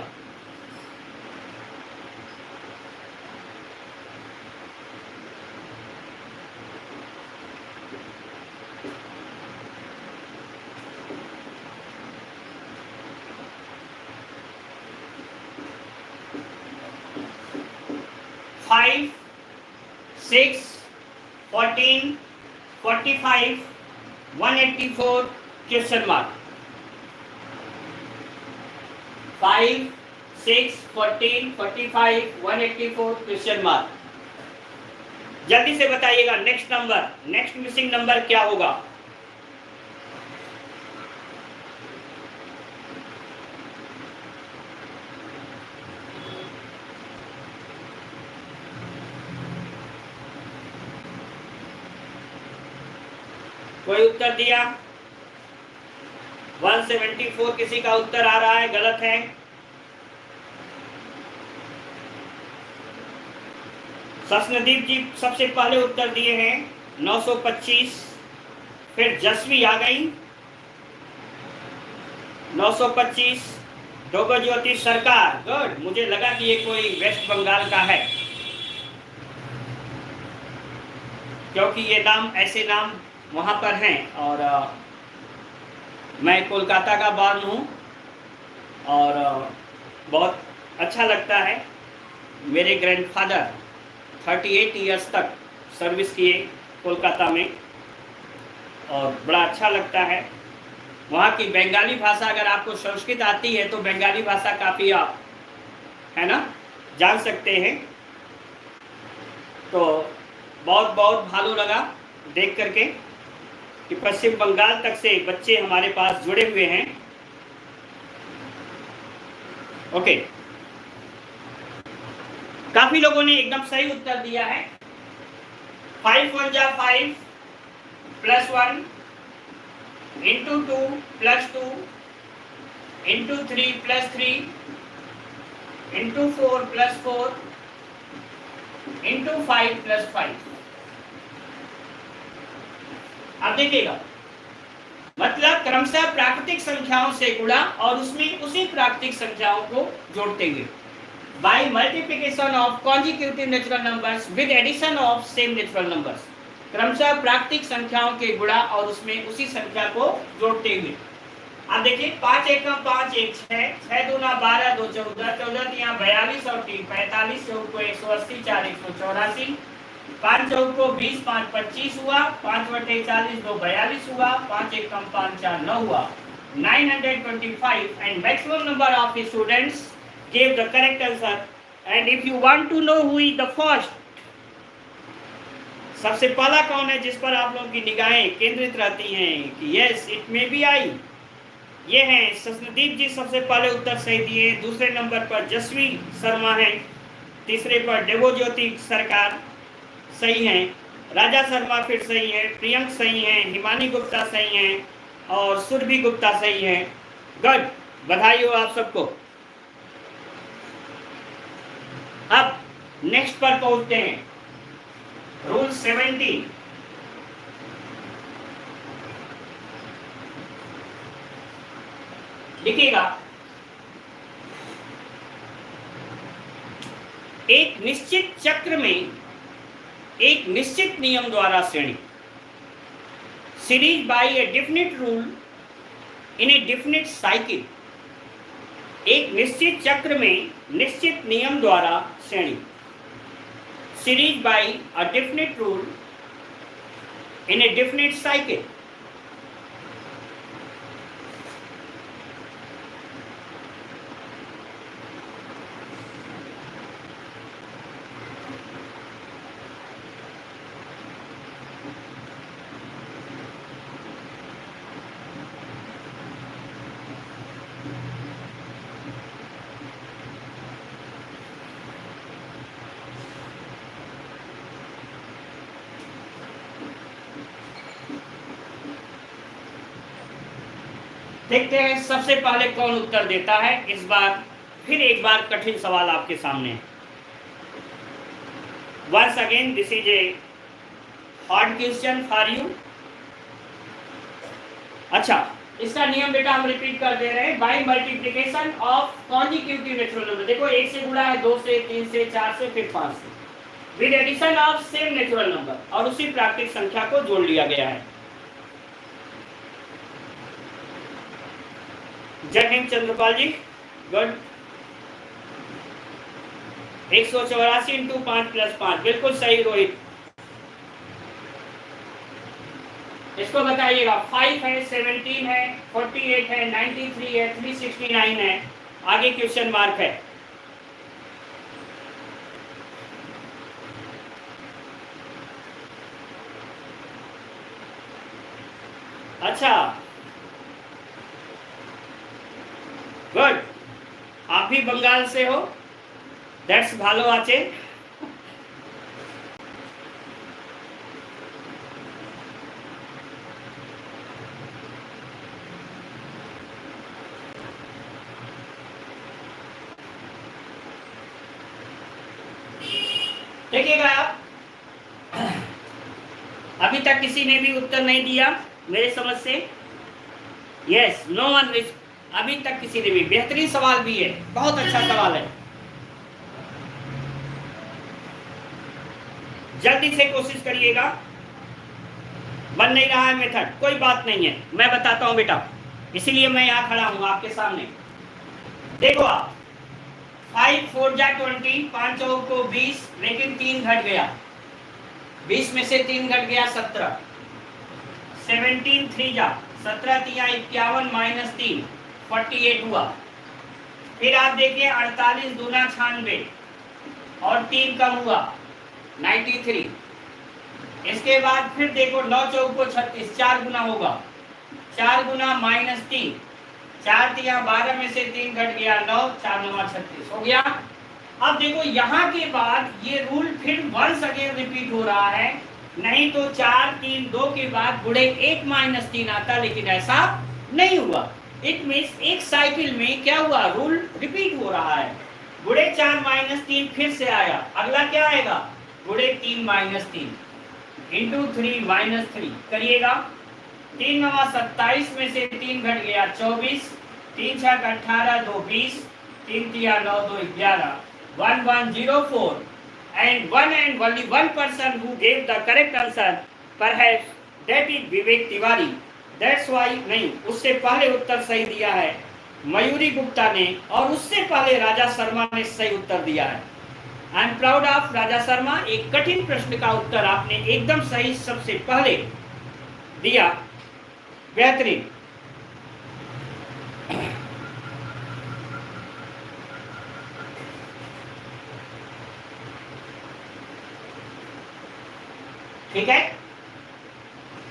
Five, 6, 14, 45, 184 question mark. 5, 6, 14, 45, 184 question mark. जल्दी से बताइएगा next number, next missing number क्या होगा? कोई उत्तर दिया? 174 किसी का उत्तर आ रहा है, गलत है। ससनदीप जी सबसे पहले उत्तर दिए हैं 925, फिर जसवी आ गई 925, डोगोज्योति सरकार, गुड। मुझे लगा कि ये कोई वेस्ट बंगाल का है, क्योंकि ये नाम, ऐसे नाम वहाँ पर हैं। और मैं कोलकाता का बॉर्न हूँ और बहुत अच्छा लगता है। मेरे ग्रैंडफादर 38 इयर्स तक सर्विस किए कोलकाता में और बड़ा अच्छा लगता है। वहाँ की बंगाली भाषा, अगर आपको संस्कृत आती है तो बंगाली भाषा काफ़ी आप, है ना, जान सकते हैं। तो बहुत बहुत भालो लगा देख करके कि पश्चिम बंगाल तक से बच्चे हमारे पास जुड़े हुए हैं। ओके, काफी लोगों ने एकदम सही उत्तर दिया है। 5 1 जा 5 plus 1 into 2 plus 2 into 3 plus 3 into 4 plus 4 into 5 plus 5। आप देखिएगा, मतलब क्रमशः प्राकृतिक संख्याओं से गुणा और उसमें उसी प्राकृतिक संख्याओं को जोड़ते हुए, by multiplication of consecutive natural numbers with addition of same natural numbers. क्रमशः प्राकृतिक संख्याओं के गुणा और उसमें उसी संख्या को जोड़ते हुए। आप देखिए 5 1 5 1 6, 6 2 12 2 14, 14 यहाँ 42 और 3 45, 4 को 180, 4 184, 5 4 को 20, 5 25 हुआ, 5 बटे 40 2 42 हुआ, 5 1 5 4 9 हुआ, 925। And maximum number of students gave the correct answer. And if you want to know who is the first, सबसे पहला कौन है जिस पर आप लोगों की निगाहें केंद्रित रहती हैं कि yes it may be I, ये हैं ससनदीप जी। सबसे पहले उत्तर सही दिए। दूसरे नंबर पर जसवी शर्मा है, तीसरे पर देवोज्योति सरकार सही हैं, राजा शर्मा फिर सही है, प्रियंक सही है, हिमानी गुप्ता सही है और सुरभि गुप्ता सही है। गुड, बधाई हो आप सबको। अब नेक्स्ट पर पहुंचते हैं, रूल 17। लिखिएगा, एक निश्चित चक्र में एक निश्चित नियम द्वारा श्रेणी, series by A definite rule in A definite cycle. एक निश्चित चक्र में निश्चित नियम द्वारा श्रेणी, series by a definite rule in a definite cycle. देखते हैं सबसे पहले कौन उत्तर देता है। इस बार फिर एक बार कठिन सवाल आपके सामने है। Once again this is a hard question for you. अच्छा, इसका नियम बेटा हम रिपीट कर दे रहे हैं। By multiplication of consecutive natural number, देखो 1 से गुणा है, 2 से, 3 से, 4 से, फिर 5 से, with addition of same natural number, और उसी प्राकृतिक संख्या को जोड़ लिया गया है। जय हिंद चंद्रपाल जी, गुड। 184 इंटू 5 प्लस 5, बिल्कुल सही रोहित। इसको बताइएगा। 5 है, 17 है, 48 है, 93 है, 369 है, आगे क्वेश्चन मार्क है। अच्छा, गुड। आप भी बंगाल से हो, दैट्स भालो आचे। देखिएगा, अभी तक किसी ने भी उत्तर नहीं दिया मेरे समझ से। यस, नो वन, अभी तक किसी ने भी। बेहतरीन सवाल भी है, बहुत अच्छा सवाल है। जल्दी से कोशिश करिएगा। बन नहीं रहा है मेथड, कोई बात नहीं है, मैं बताता हूं बेटा, इसीलिए मैं यहाँ खड़ा हूं आपके सामने। देखो आप, 5 4 जा 20, 5 चौक को 20, लेकिन 3 घट गया, 20 में से 3 घट गया 17, 17 3 जा 17 तिया 51 माइनस 3 48 हुआ। फिर आप देखिए 48 दूना 96 और 3 कम हुआ 93। इसके बाद फिर देखो 9 चौक को 36, 4 गुना होगा, 4 गुना माइनस 3, 4 तिया 12 में से 3 घट गया 9, 4 9 36 हो गया। अब देखो यहाँ के बाद ये रूल फिर वंस अगेन रिपीट हो रहा है। नहीं तो 4 3 2 के बाद गुणे 1 माइनस 3 आता, लेकिन ऐसा नहीं हुआ। इट मीन्स एक साइकिल में क्या हुआ, रूल रिपीट हो रहा है। गुणे 4 माइनस 3 फिर से आया, अगला क्या आएगा, गुणे 3 माइनस 3 इंटू 3 माइनस 3 करिएगा। 3 9 27 में से 3 घट गया 24, 3 6 18 2 20, 3 3 9 2 11, 1104 and only one person who gave the correct answer, perhaps that is Vivek Tiwari. That's why नहीं, उससे पहले उत्तर सही दिया है मयूरी गुप्ता ने, और उससे पहले राजा शर्मा ने सही उत्तर दिया है। आई एम प्राउड ऑफ राजा शर्मा, एक कठिन प्रश्न का उत्तर आपने एकदम सही सबसे पहले दिया, बेहतरीन। ठीक है,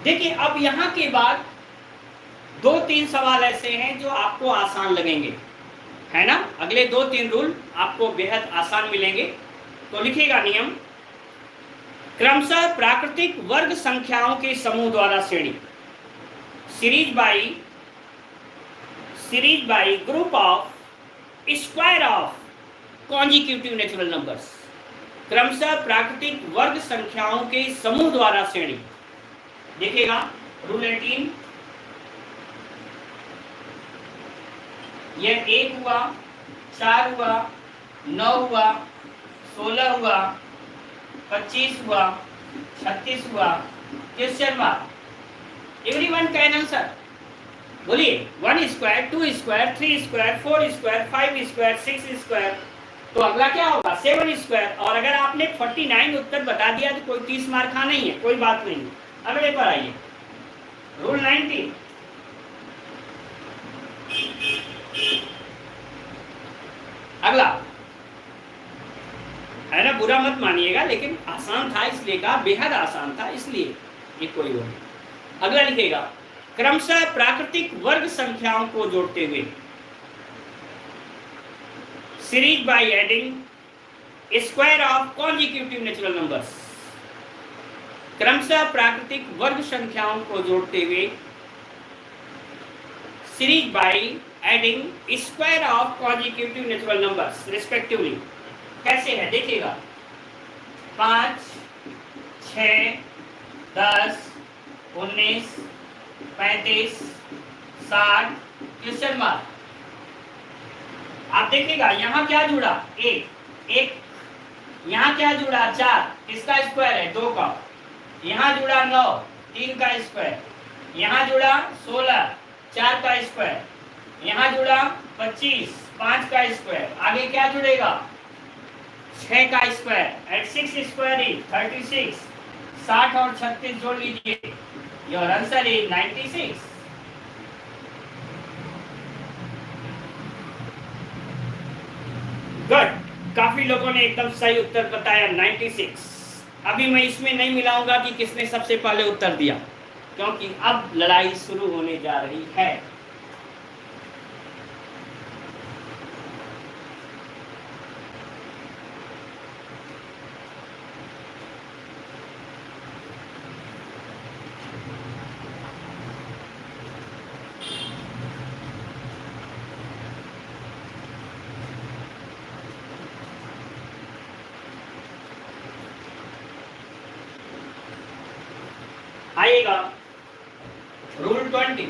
देखिए अब यहां के बाद 2-3 सवाल ऐसे हैं जो आपको आसान लगेंगे, है ना। अगले 2-3 रूल आपको बेहद आसान मिलेंगे। तो लिखिएगा नियम, क्रमशः प्राकृतिक वर्ग संख्याओं के समूह द्वारा श्रेणी, series by group of square of consecutive natural numbers. क्रमशः प्राकृतिक वर्ग संख्याओं के समूह द्वारा श्रेणी। देखिएगा रूल 18, यह 1 हुआ, 4 हुआ, 9 हुआ, 16 हुआ, 25 हुआ, 36 हुआ। Question mark. Everyone can answer, बोलिए। 1 square, 2 square, 3 square, 4 square, 5 square, 6 square, तो अगला क्या होगा 7 स्क्वायर। और अगर आपने 49 उत्तर बता दिया तो कोई 30 मार्क का नहीं है, कोई बात नहीं। अगले पर आइए, रूल 19। अगला है ना, बुरा मत मानिएगा, लेकिन आसान था इसलिए कहा, बेहद आसान था इसलिए, ये कोई वो नहीं। अगला लिखेगा, क्रमशः प्राकृतिक वर्ग संख्याओं को जोड़ते हुए, series by adding square of consecutive natural numbers. क्रमशः प्राकृतिक वर्ग संख्याओं को जोड़ते हुए series by adding square of consecutive natural numbers respectively. कैसे है देखिएगा, 5, 6, 10, 19, 35, 60 क्वेश्चन मार्क। आप देखिएगा यहाँ क्या जुड़ा, एक यहाँ क्या जुड़ा 4, किसका स्क्वायर है 2 का। यहाँ जुड़ा 9, 3 का स्क्वायर। यहाँ जुड़ा 16, 4 का स्क्वायर। यहाँ जुड़ा 25, 5 का स्क्वायर। आगे क्या जुड़ेगा 6 का स्क्वायर। Eight 6 square is 36। 60 और 36 जोड़ लीजिए, योर आंसर इज 96। गुड, काफी लोगों ने एकदम सही उत्तर बताया 96। अभी मैं इसमें नहीं मिलाऊंगा कि किसने सबसे पहले उत्तर दिया, क्योंकि अब लड़ाई शुरू होने जा रही है। आएगा रूल 20।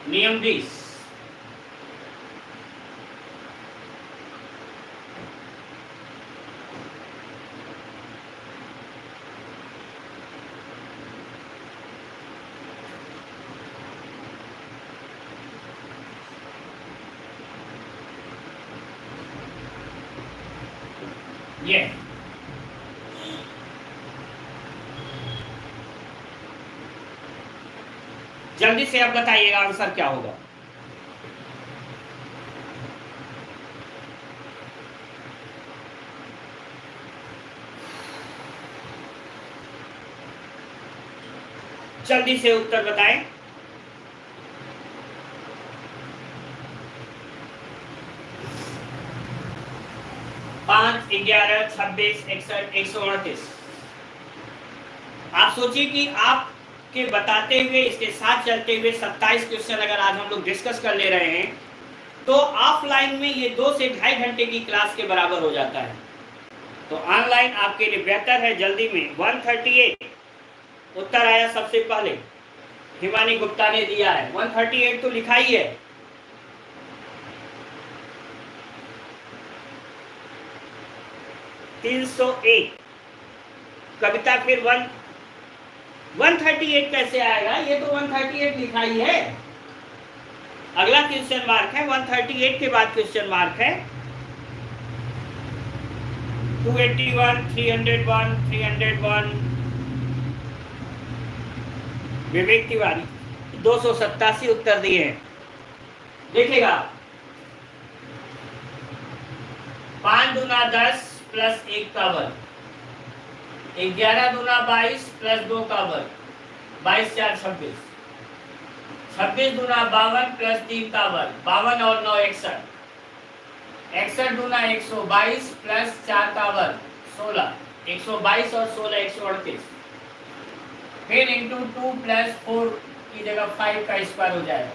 नियम 20। ये जल्दी से आप बताइएगा आंसर क्या होगा। जल्दी से उत्तर बताएं। 5, 11, 26, 61, 138। आप सोचिए कि आपके बताते हुए इसके साथ चलते हुए 27 क्वेश्चन अगर आज हम लोग डिस्कस कर ले रहे हैं तो ऑफलाइन में ये 2 से 2.5 घंटे की क्लास के बराबर हो जाता है। तो ऑनलाइन आपके लिए बेहतर है। जल्दी में 138 उत्तर आया सबसे पहले, हिमानी गुप्ता ने दिया है। 138 तो लिखा ही है। (301) कविता फिर 138 कैसे आएगा? ये तो 138 लिखा ही है। अगला क्वेश्चन मार्क है, 138 के बाद क्वेश्चन मार्क है। 281, 301, 301। विवेक तिवारी 287 उत्तर दिए हैं। देखिएगा 5 दूना 10 प्लस 1 का वर्ग, 11 दूना 22 प्लस 2 का वर्ग, 22 4 26, 26 दूना 52 प्लस 3 का वर्ग, 52 और 9 61, 61 दूना 122 प्लस 4 का वर्ग 16, 122 और 16 138। फिर इंटू 2 प्लस 4 की जगह 5 का स्क्वायर हो जाएगा।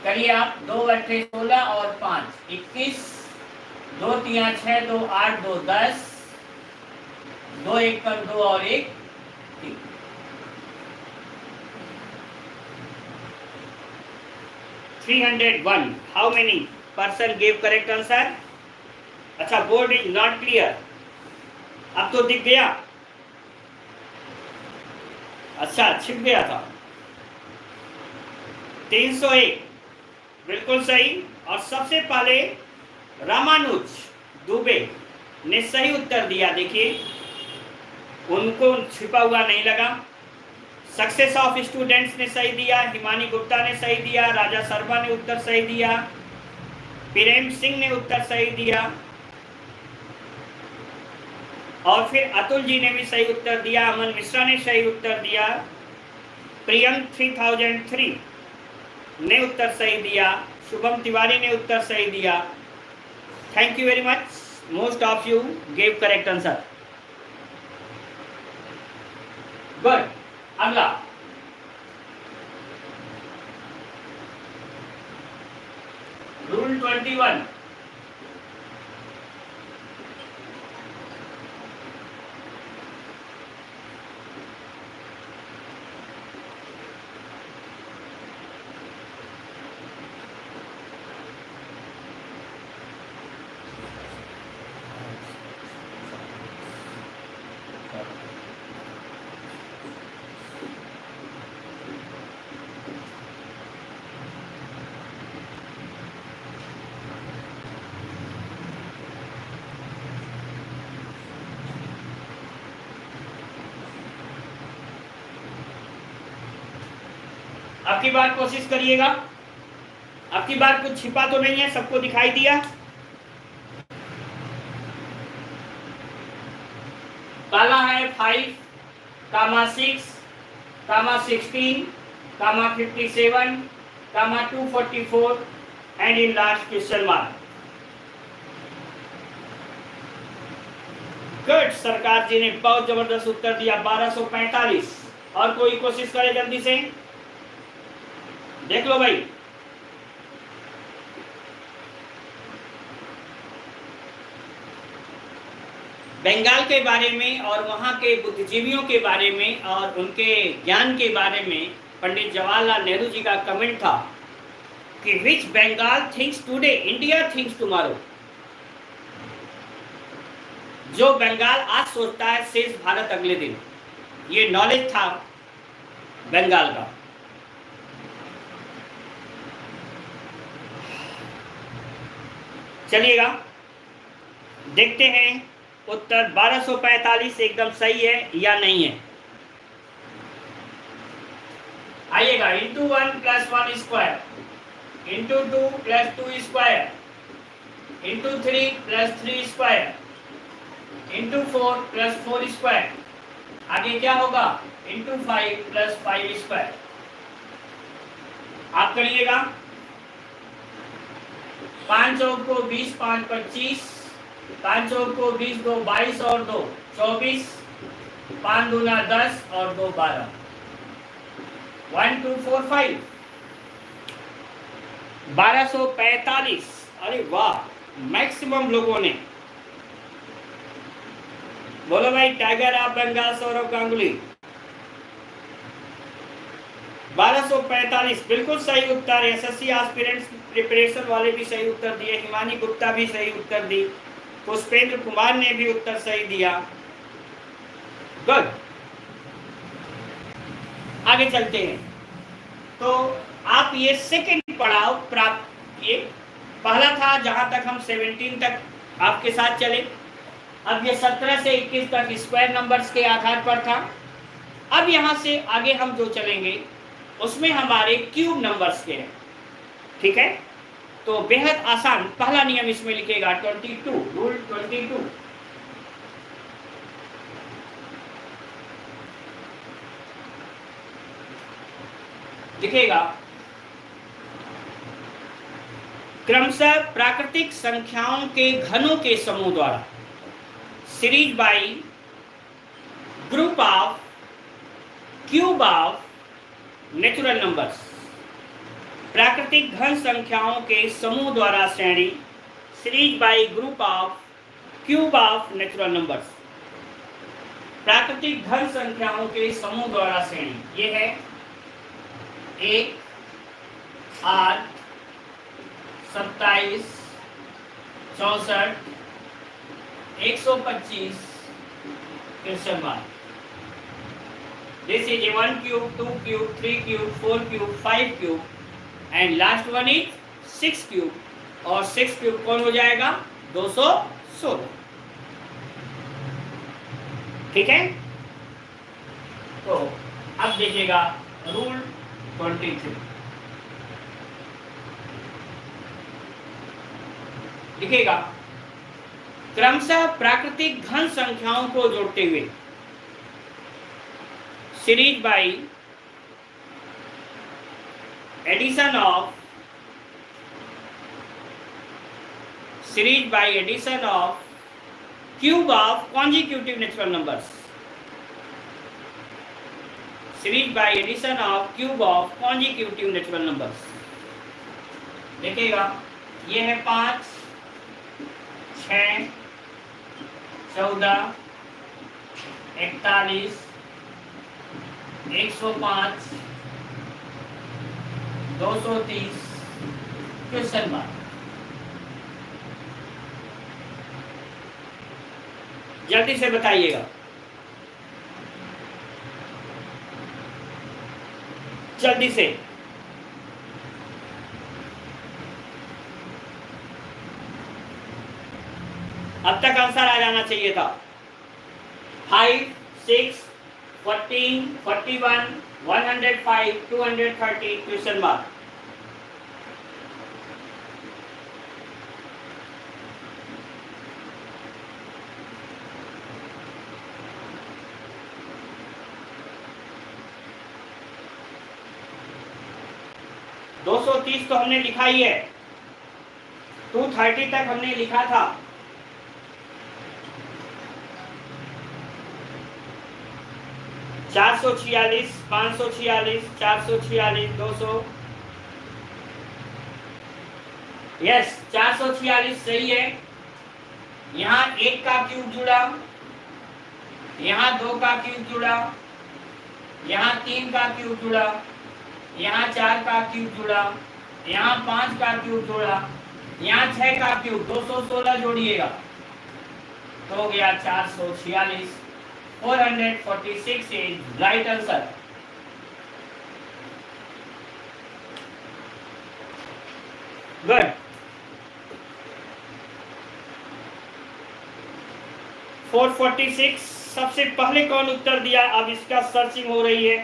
करिए आप 2 अट्ठे 16 और 5 21, 2 3 6 2 8 2 10, 2 1 पर 2 और 1 3। (301) How many person gave correct answer? अच्छा, बोर्ड इज नॉट क्लियर। अब तो दिख गया। अच्छा, छिप गया था। 301 बिल्कुल सही। और सबसे पहले रामानुज दुबे ने सही उत्तर दिया। देखिए उनको छिपा हुआ नहीं लगा। सक्सेस ऑफ स्टूडेंट्स ने सही दिया, हिमानी गुप्ता ने सही दिया, राजा शर्मा ने उत्तर सही दिया, प्रेम सिंह ने उत्तर सही दिया, और फिर अतुल जी ने भी सही उत्तर दिया, अमन मिश्रा ने सही उत्तर दिया, प्रियंक 3003 ने उत्तर सही दिया, शुभम तिवारी ने उत्तर सही दिया। Thank you very much, most of you gave correct answer. Good. अगला रूल 21। अब की बार कोशिश करिएगा, अब की बार कुछ छिपा तो नहीं है, सबको दिखाई दिया। पहला है 5, 6, 16, 57, 244 and in last question mark. Good, सरकार जी ने बहुत जबरदस्त उत्तर दिया 1245। और कोई कोशिश करे जल्दी से, देख लो भाई। बंगाल के बारे में और वहां के बुद्धिजीवियों के बारे में और उनके ज्ञान के बारे में पंडित जवाहरलाल नेहरू जी का कमेंट था कि which Bengal thinks today India thinks tomorrow. जो बंगाल आज सोचता है शेष भारत अगले दिन। ये नॉलेज था बंगाल का। चलिएगा देखते हैं उत्तर 1245 एकदम सही है या नहीं है। आइएगा, into 1 + 1 square, into 2 + 2 square, into 3 + 3 square, into 4 + 4 square. आगे क्या होगा? Into 5 + 5 square. आप करिएगा। 5 और को 20, 5 25, 5 और को 20, 2 22 और 2 24, 5 दूना 10 और 2 12, 1 2 4 5, 1245। अरे वाह, मैक्सिमम लोगों ने। बोलो भाई, टाइगर ऑफ बंगाल सौरभ गांगुली। 1245 बिल्कुल सही उत्तर। एसएससी एस्पिरेंट्स प्रिपरेशन वाले भी सही उत्तर दिए, हिमानी गुप्ता भी सही उत्तर दी, पुष्पेंद्र कुमार ने भी उत्तर सही दिया। गुड, आगे चलते हैं। तो आप ये सेकंड पड़ाव प्राप्त किए। पहला था जहां तक हम 17 तक आपके साथ चले। अब ये 17 से 21 तक स्क्वायर नंबर्स के आधार पर था। अब यहां से आगे हम जो चलेंगे उसमें हमारे क्यूब नंबर्स के हैं। ठीक है, तो बेहद आसान पहला नियम इसमें लिखेगा 22, रूल 22। लिखेगा, क्रमशः प्राकृतिक संख्याओं के घनों के समूह द्वारा series by group of cube of natural numbers. प्राकृतिक घन संख्याओं के समूह द्वारा श्रेणी series by group of cube of natural numbers. प्राकृतिक घन संख्याओं के समूह द्वारा श्रेणी ये है 1, 8, 27, 64, 125 question mark. This is a 1 cube, 2 cube, 3 cube, 4 cube, 5 cube, and last one is 6 cube, और 6 क्यूब कौन हो जाएगा? 216। ठीक है, तो अब देखिएगा रूल 23। लिखिएगा, क्रमशः प्राकृतिक घन संख्याओं को जोड़ते हुए series by addition of cube of consecutive natural numbers. Series by addition of cube of consecutive natural numbers. देखिएगा, ये है 5, 6, 14, 41, 105, 230। Question mark. जल्दी से बताइएगा। जल्दी से। अब तक आंसर आ जाना चाहिए था। 5, 6, 14, 41, 105, 230। Question mark. दो 230 तो हमने लिखा ही है, 230 तक हमने लिखा था। चार 446, 546, 446, 200। यस, 446 सही है। यहाँ 1 का क्यूब जुड़ा, यहाँ 2 का क्यूब जुड़ा, यहाँ 3 का क्यूब जुड़ा, यहाँ 4 का क्यूब जुड़ा, यहाँ 5 का क्यूब जुड़ा, यहाँ 6 का क्यूब, 216 जोड़िएगा तो हो गया 446। 446 इज राइट आंसर। गुड। 446 सबसे पहले कौन उत्तर दिया? अब इसका सर्चिंग हो रही है।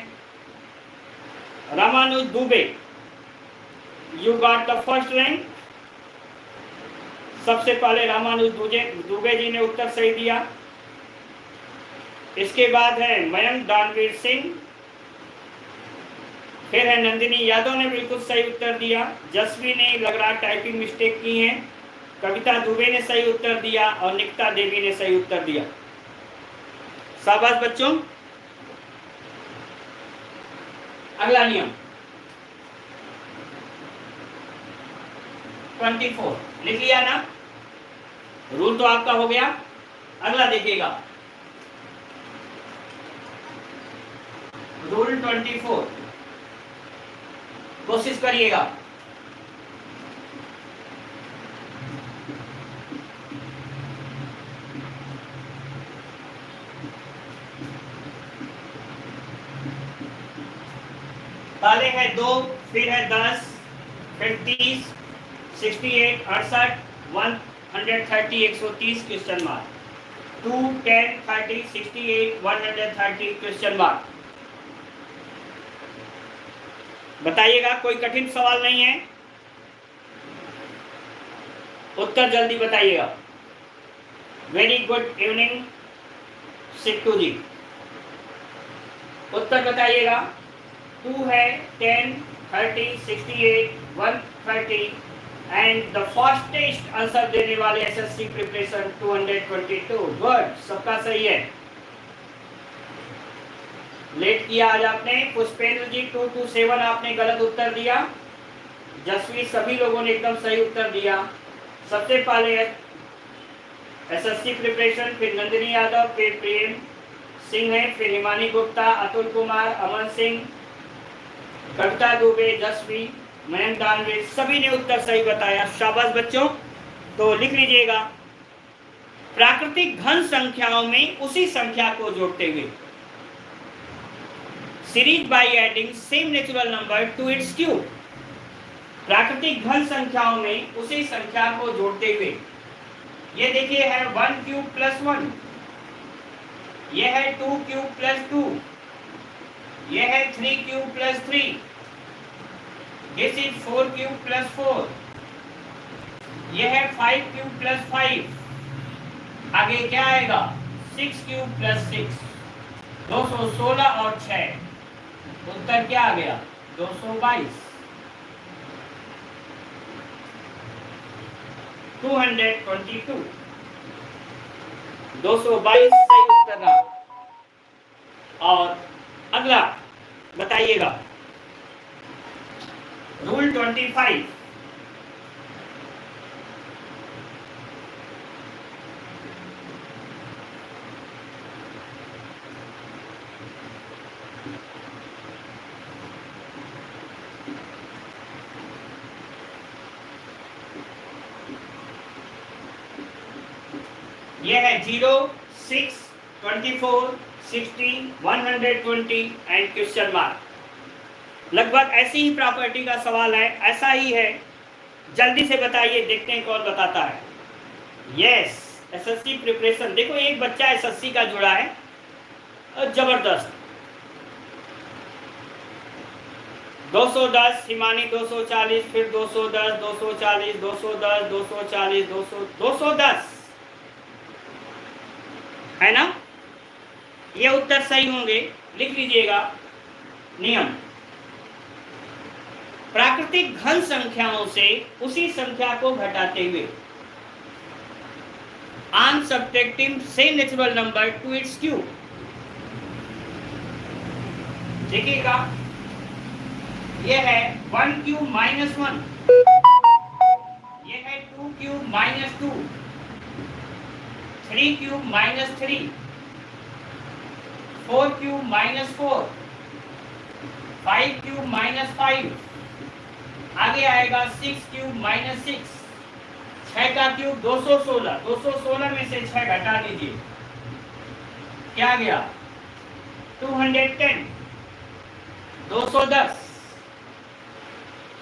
Ramanuj Dubey, you got the first rank. सबसे पहले रामानुज दुबे जी ने उत्तर सही दिया। इसके बाद है मयंक दानवीर सिंह, फिर है नंदिनी यादव ने बिल्कुल सही उत्तर दिया। जसवी ने लग रहा टाइपिंग मिस्टेक की है। कविता दुबे ने सही उत्तर दिया और निकिता देवी ने सही उत्तर दिया। शाबाश बच्चों। अगला नियम 24 लिख लिया ना? रूल तो आपका हो गया। अगला देखिएगा, रूल 24। कोशिश करिएगा। पहले है 2, फिर है 10, फिर 30, 68, 68, 130, 130 क्वेश्चन मार्क। 2, 10, 30, 68, 130 question mark. बताइएगा, कोई कठिन सवाल नहीं है। उत्तर जल्दी बताइएगा। वेरी गुड इवनिंग सिट्टू जी। उत्तर बताइएगा। 2 है, 10, 30, 68, 130 एंड द फास्टेस्ट आंसर देने वाले एसएससी प्रिपरेशन 222। गुड, सबका सही है। लेट किया आज आपने। पुष्पेंद्र जी 227 आपने गलत उत्तर दिया। जसवी सभी लोगों ने एकदम सही उत्तर दिया। सबसे पहले एसएससी प्रिपरेशन, फिर नंदिनी यादव, फिर प्रेम सिंह है, फिर हिमानी गुप्ता, अतुल कुमार, अमन सिंह, कविता दुबे, जसवी, मयंक दानवीर, सभी ने उत्तर सही बताया। शाबाश बच्चों। तो लिख लीजिएगा, प्राकृतिक घन संख्याओं में उसी संख्या को जोड़ते हुए series by adding same natural number two it's cube. प्राकृतिक घन संख्याओं में उसी संख्या को जोड़ते हुए, ये देखिए है 1 क्यूब प्लस 1, ये है 2 क्यूब प्लस 2, ये है 3 cube plus 3, this is 4 cube plus 4, ये है 5 क्यूब प्लस 5, आगे क्या आएगा 6 क्यूब प्लस 6, 216 और 6, उत्तर क्या आ गया 222, 222, 222 सही उत्तर रहा। और अगला बताइएगा रूल 25, ये है 0, 6, 24, 60, 120 एंड क्वेश्चन मार्क। लगभग ऐसी ही प्रॉपर्टी का सवाल है, ऐसा ही है, जल्दी से बताइए, देखते हैं कौन बताता है। यस, एसएससी प्रिपरेशन, देखो एक बच्चा एसएससी का जुड़ा है, जबरदस्त। 210, हिमानी 240, फिर 210, 240, 210, 240, 210 है ना, ये उत्तर सही होंगे, लिख लीजिएगा। नियम, प्राकृतिक घन संख्याओं से उसी संख्या को घटाते हुए ऑन सब्ट्रैक्टिंग से natural number two it's cube. देखिएगा, ये है 1 क्यूब माइनस 1, ये है 2 cube minus 2, 3 cube minus 3, 4 cube minus 4, 5 cube minus 5, आगे आएगा 6 क्यूब माइनस 6, 6 का क्यूब 216, 216 में से 6 घटा दीजिए, क्या गया 210, 210,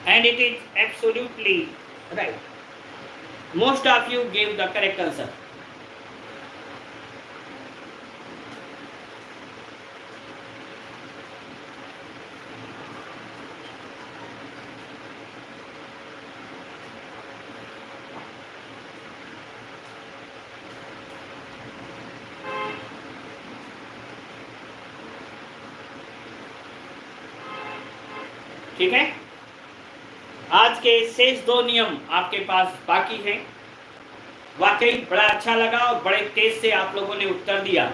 and it is absolutely right. Most of you gave the correct answer. ठीक है, आज के शेष 2 नियम आपके पास बाकी हैं। वाकई बड़ा अच्छा लगा और बड़े तेज से आप लोगों ने उत्तर दिया,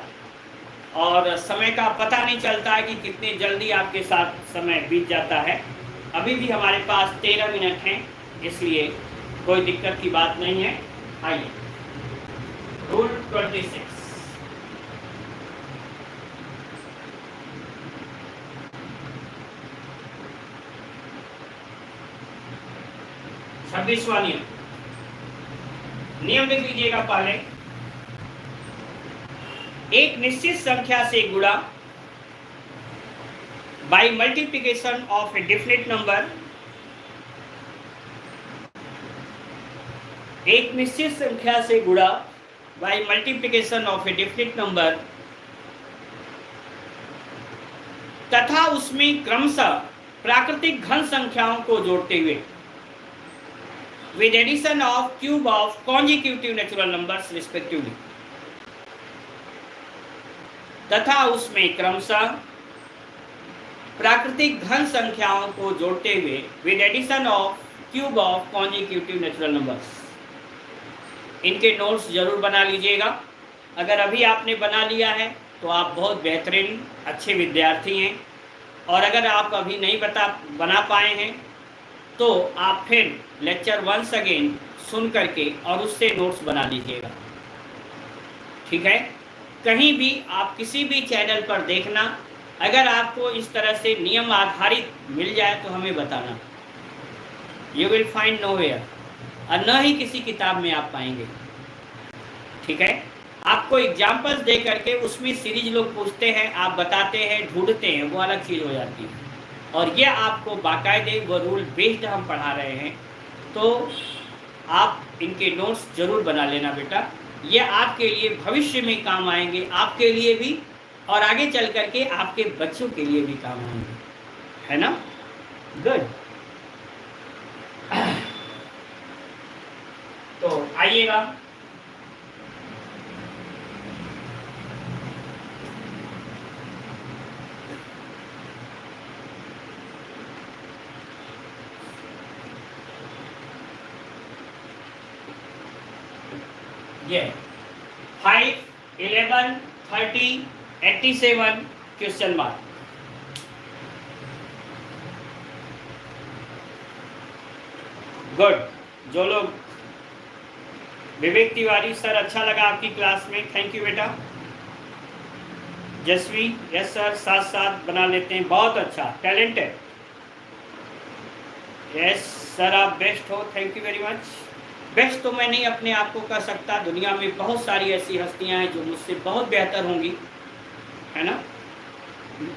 और समय का पता नहीं चलता है कि कितनी जल्दी आपके साथ समय बीत जाता है। अभी भी हमारे पास 13 मिनट हैं, इसलिए कोई दिक्कत की बात नहीं है। आइए, रूल 26, छब्बीसवां नियम, नियम लिख लीजिएगा। पहले, एक निश्चित संख्या से गुणा by multiplication of a definite number, एक निश्चित संख्या से गुणा by multiplication of a definite number तथा उसमें क्रमशः प्राकृतिक घन संख्याओं को जोड़ते हुए with addition of cube of consecutive natural numbers respectively, तथा उसमें क्रमशः प्राकृतिक घन संख्याओं को जोड़ते हुए with addition of cube of consecutive natural numbers। इनके नोट्स जरूर बना लीजिएगा। अगर अभी आपने बना लिया है तो आप बहुत बेहतरीन अच्छे विद्यार्थी हैं, और अगर आप अभी नहीं बना पाए हैं तो आप फिर लेक्चर वंस अगेन सुन करके और उससे नोट्स बना लीजिएगा। ठीक है, कहीं भी आप किसी भी चैनल पर देखना, अगर आपको इस तरह से नियम आधारित मिल जाए तो हमें बताना। यू विल फाइंड नोवेयर, और न ही किसी किताब में आप पाएंगे। ठीक है, आपको एग्जाम्पल्स दे करके उसमें सीरीज लोग पूछते हैं, आप बताते हैं, ढूंढते हैं, वो अलग चीज़ हो जाती है। और ये आपको बाकायदे वो रूल बेस्ड हम पढ़ा रहे हैं, तो आप इनके नोट्स जरूर बना लेना बेटा। ये आपके लिए भविष्य में काम आएंगे, आपके लिए भी और आगे चल करके आपके बच्चों के लिए भी काम आएंगे, है ना। गुड। तो आइएगा, ये 5, 11, 30, 87 क्वेश्चन मार्क। गुड। जो लोग विवेक तिवारी सर, अच्छा लगा आपकी क्लास में, थैंक यू बेटा। जसवी, यस सर, साथ साथ बना लेते हैं, बहुत अच्छा, टैलेंटेड। यस सर, आप बेस्ट हो, thank you very much. Best तो मैं नहीं अपने आप को कर सकता, दुनिया में बहुत सारी ऐसी हस्तियां हैं जो मुझसे बहुत बेहतर होंगी, है ना।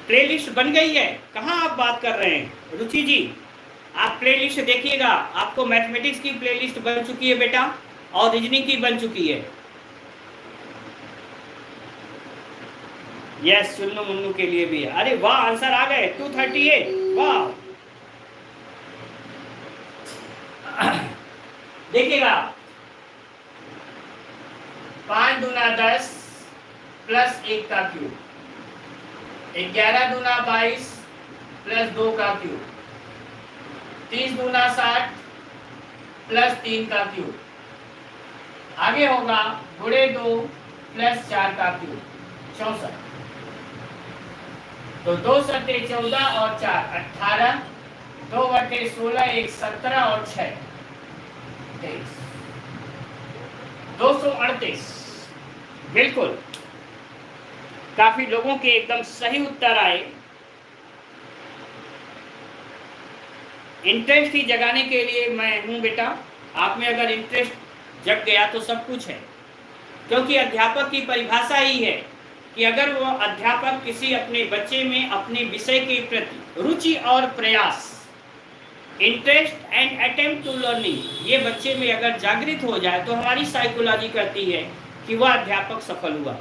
प्लेलिस्ट बन गई है, कहाँ आप बात कर रहे हैं रुचि जी, आप प्लेलिस्ट देखिएगा, आपको मैथमेटिक्स की प्लेलिस्ट बन चुकी है बेटा, और रीजनिंग की बन चुकी है। यस, चुन्नू मुन्नू के लिए भी है। अरे वाह, आंसर आ गए, 238, वाह। देखिएगा, 5 दूना 10 प्लस 1 का क्यूब, 11 दूना 22 प्लस 2 का क्यूब, 30 दूना 60 प्लस 3 का क्यूब, आगे होगा गुणे 2 प्लस 4 का क्यूब, 64। तो 2 सत्ते 14 और 4 18, 2 बटे 16 1 17 और 6 23, 238। बिल्कुल, काफी लोगों के एकदम सही उत्तर आए। इंटरेस्ट ही जगाने के लिए मैं हूं बेटा, आप में अगर इंटरेस्ट जग गया तो सब कुछ है, क्योंकि अध्यापक की परिभाषा ही है कि अगर वो अध्यापक किसी अपने बच्चे में अपने विषय के प्रति रुचि और प्रयास, interest and attempt to learning, ये बच्चे में अगर जागृत हो जाए तो हमारी साइकोलॉजी कहती है कि वह अध्यापक सफल हुआ।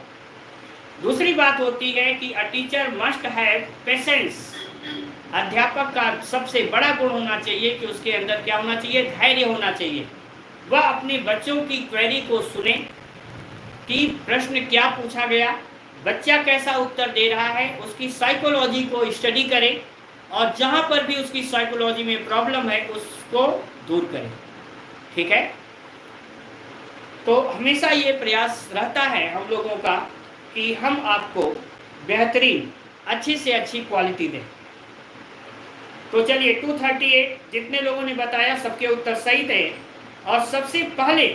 दूसरी बात होती है कि a teacher must have patience. अध्यापक का सबसे बड़ा गुण होना चाहिए कि उसके अंदर क्या होना चाहिए, धैर्य होना चाहिए। वह अपने बच्चों की क्वेरी को सुने कि प्रश्न क्या पूछा गया, बच्चा कैसा उत्तर दे रहा है, उसकी साइकोलॉजी को स्टडी करें और जहां पर भी उसकी साइकोलॉजी में प्रॉब्लम है उसको दूर करें, ठीक है। तो हमेशा ये प्रयास रहता है हम लोगों का कि हम आपको बेहतरीन अच्छी से अच्छी क्वालिटी दें। तो चलिए 238 जितने लोगों ने बताया सबके उत्तर सही थे, और सबसे पहले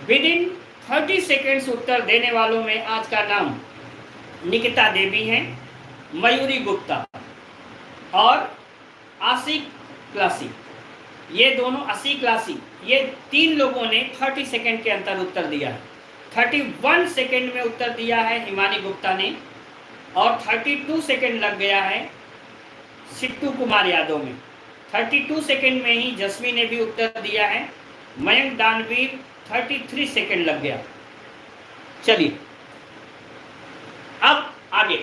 विदिन 30 सेकेंड्स उत्तर देने वालों में आज का नाम निकिता देवी हैं, मयूरी गुप्ता और आशिक क्लासी। ये दोनों 80 क्लासी, ये 3 लोगों ने 30 सेकेंड के अंतर उत्तर दिया है। 31 सेकेंड में उत्तर दिया है हिमानी गुप्ता ने, और 32 सेकेंड लग गया है सिट्टू कुमार यादव में। 32 सेकेंड में ही जसवी ने भी उत्तर दिया है। मयंक दानवीर 33 सेकेंड लग गया। चलिए अब आगे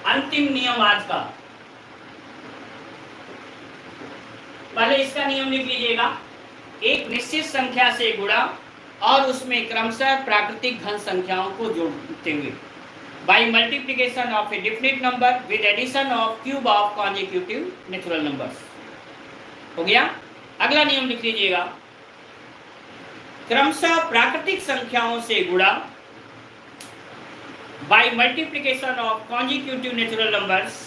अंतिम नियम आज का, पहले इसका नियम लिख लीजिएगा। एक निश्चित संख्या से गुणा और उसमें क्रमशः प्राकृतिक घन संख्याओं को जोड़ते हुए, by multiplication of a definite number with addition of cube of consecutive natural numbers. हो गया। अगला नियम लिख लीजिएगा, क्रमशः प्राकृतिक संख्याओं से गुणा by multiplication of consecutive natural numbers,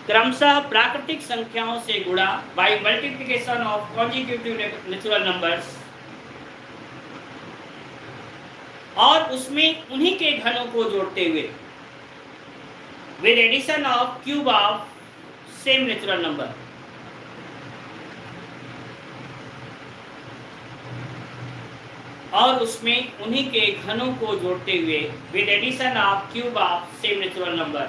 क्रमशः प्राकृतिक संख्याओं से गुणा by multiplication of consecutive natural numbers, और उसमें उन्हीं के घनों को जोड़ते हुए with addition of cube of same natural number. और उसमें उन्हीं के घनों को जोड़ते हुए with addition of cube of same natural number.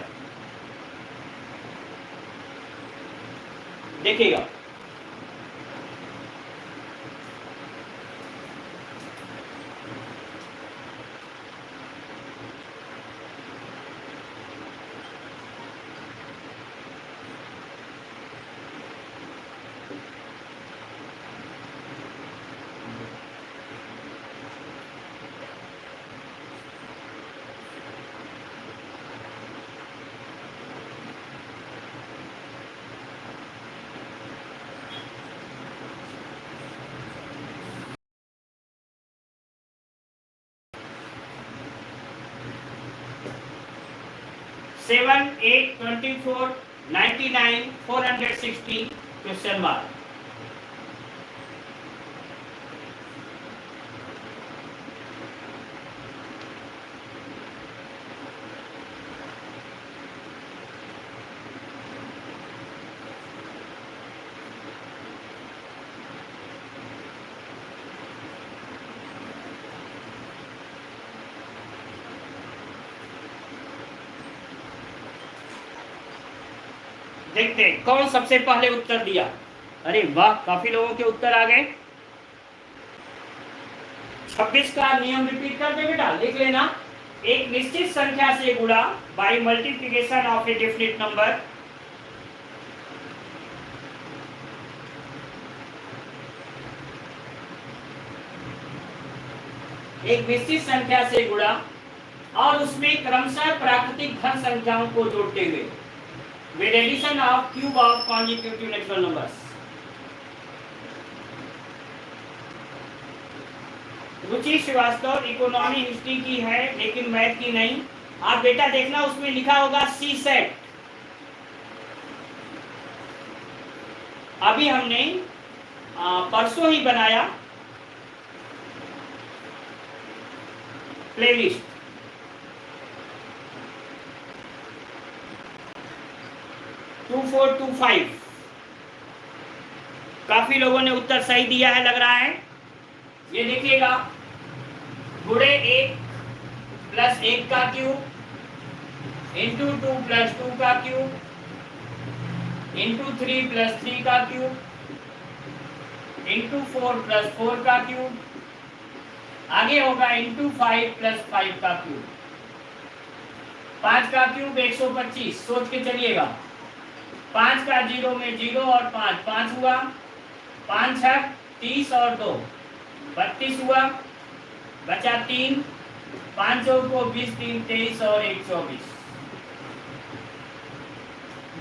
देखिएगा, सेवन 8 24 99 460 क्वेश्चन मार्क। देखते हैं कौन सबसे पहले उत्तर दिया। अरे वाह, काफी लोगों के उत्तर आ गए। 26 का नियम रिपीट कर दे बेटा, लिख लेना। एक निश्चित संख्या से गुणा by multiplication of a definite number. एक निश्चित संख्या से गुणा और उसमें क्रमशः प्राकृतिक धन संख्याओं को जोड़ते हुए with addition of cube of consecutive natural numbers। Ruchi Srivastava economy history की है लेकिन मैथ की नहीं। आप बेटा देखना, उसमें लिखा होगा सी सेट। अभी हमने परसों ही बनाया प्लेलिस्ट। टू 4 2 5 काफी लोगों ने उत्तर सही दिया है लग रहा है। ये देखिएगा, गुणे 1 प्लस 1 का क्यूब इंटू 2 प्लस 2 का क्यूब इंटू 3 प्लस 3 का क्यूब इंटू 4 प्लस 4 का क्यूब, आगे होगा इंटू 5 प्लस 5 का क्यूब। 5 का क्यूब 125, सोच के चलिएगा। 5 का 0 में 0 और 5 5 हुआ, 5 6 30 और 2 32 हुआ, बचा 3, 5 को 20 3 23 और 1 24,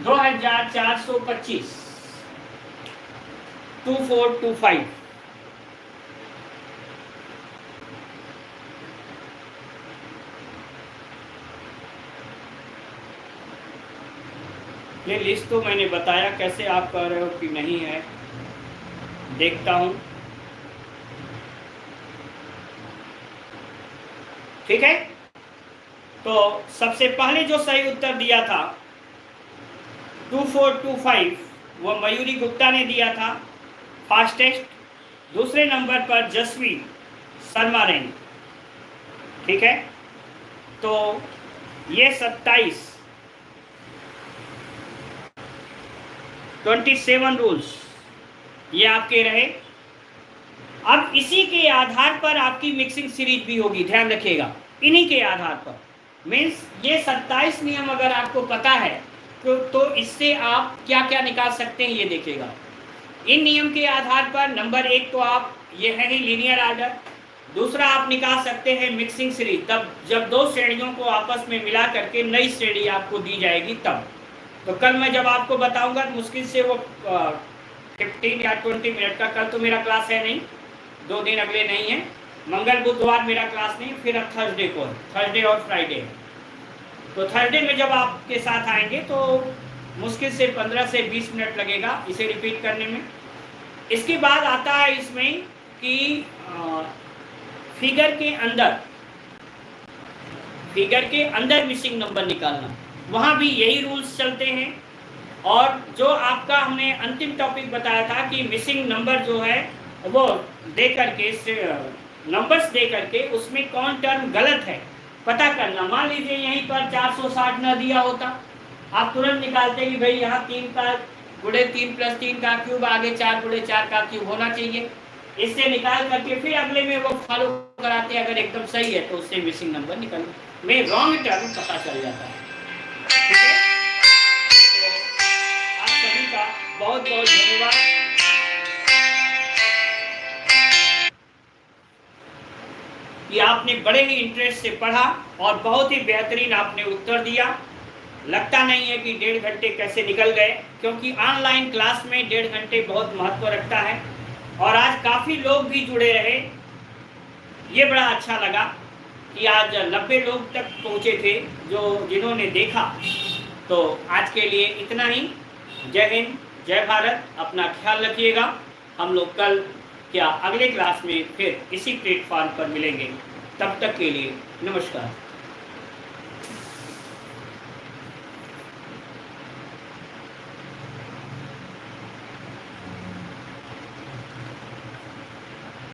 2425। 2425। ये लिस्ट तो मैंने बताया, कैसे आप कह रहे हो कि नहीं है, देखता हूं। ठीक है, तो सबसे पहले जो सही उत्तर दिया था 2425 वो मयूरी गुप्ता ने दिया था फास्टेस्ट। दूसरे नंबर पर जसवी शर्मा ने। ठीक है, तो ये 27 रूल्स ये आपके रहे। अब इसी के आधार पर आपकी मिक्सिंग सीरीज भी होगी, ध्यान रखिएगा। इन्हीं के आधार पर मीन्स ये 27 नियम अगर आपको पता है तो इससे आप क्या क्या निकाल सकते हैं ये देखिएगा। इन नियम के आधार पर नंबर 1 तो आप ये है ही लीनियर ऑर्डर। दूसरा आप निकाल सकते हैं मिक्सिंग सीरीज, तब जब दो श्रेणियों को आपस में मिला करके नई श्रेणी आपको दी जाएगी तब। तो कल मैं जब आपको बताऊंगा मुश्किल से वो 15 या 20 मिनट का, कल तो मेरा क्लास है नहीं, 2 दिन अगले नहीं है, मंगल बुधवार मेरा क्लास नहीं, फिर अब थर्सडे को, थर्सडे और फ्राइडे। तो थर्सडे में जब आपके साथ आएंगे तो मुश्किल से 15 से 20 मिनट लगेगा इसे रिपीट करने में। इसके बाद आता है इसमें कि फिगर के अंदर मिसिंग नंबर निकालना, वहाँ भी यही रूल्स चलते हैं। और जो आपका हमने अंतिम टॉपिक बताया था कि मिसिंग नंबर जो है वो दे करके नंबर्स दे करके उसमें कौन टर्म गलत है पता करना। मान लीजिए यहीं पर 460 न दिया होता, आप तुरंत निकालते कि भाई यहाँ 3 का गुणे 3 प्लस 3 का क्यूब, आगे 4 गुणे 4 का क्यूब होना चाहिए। इससे निकाल करके फिर अगले में वो फॉलो कराते हैं, अगर एकदम सही है तो उससे मिसिंग नंबर निकल में रॉन्ग टर्म पता चल जाता है। ठीक है, तो आप सभी का बहुत बहुत धन्यवाद। कि आपने बड़े ही इंटरेस्ट से पढ़ा और बहुत ही बेहतरीन आपने उत्तर दिया। लगता नहीं है कि 1.5 घंटे कैसे निकल गए, क्योंकि ऑनलाइन क्लास में 1.5 घंटे बहुत महत्व रखता है। और आज काफ़ी लोग भी जुड़े रहे, ये बड़ा अच्छा लगा कि आज 90 लोग तक पहुँचे थे जिन्होंने देखा। तो आज के लिए इतना ही। जय हिंद, जय भारत, अपना ख्याल रखिएगा। हम लोग कल क्या अगले क्लास में फिर इसी प्लेटफॉर्म पर मिलेंगे। तब तक के लिए नमस्कार।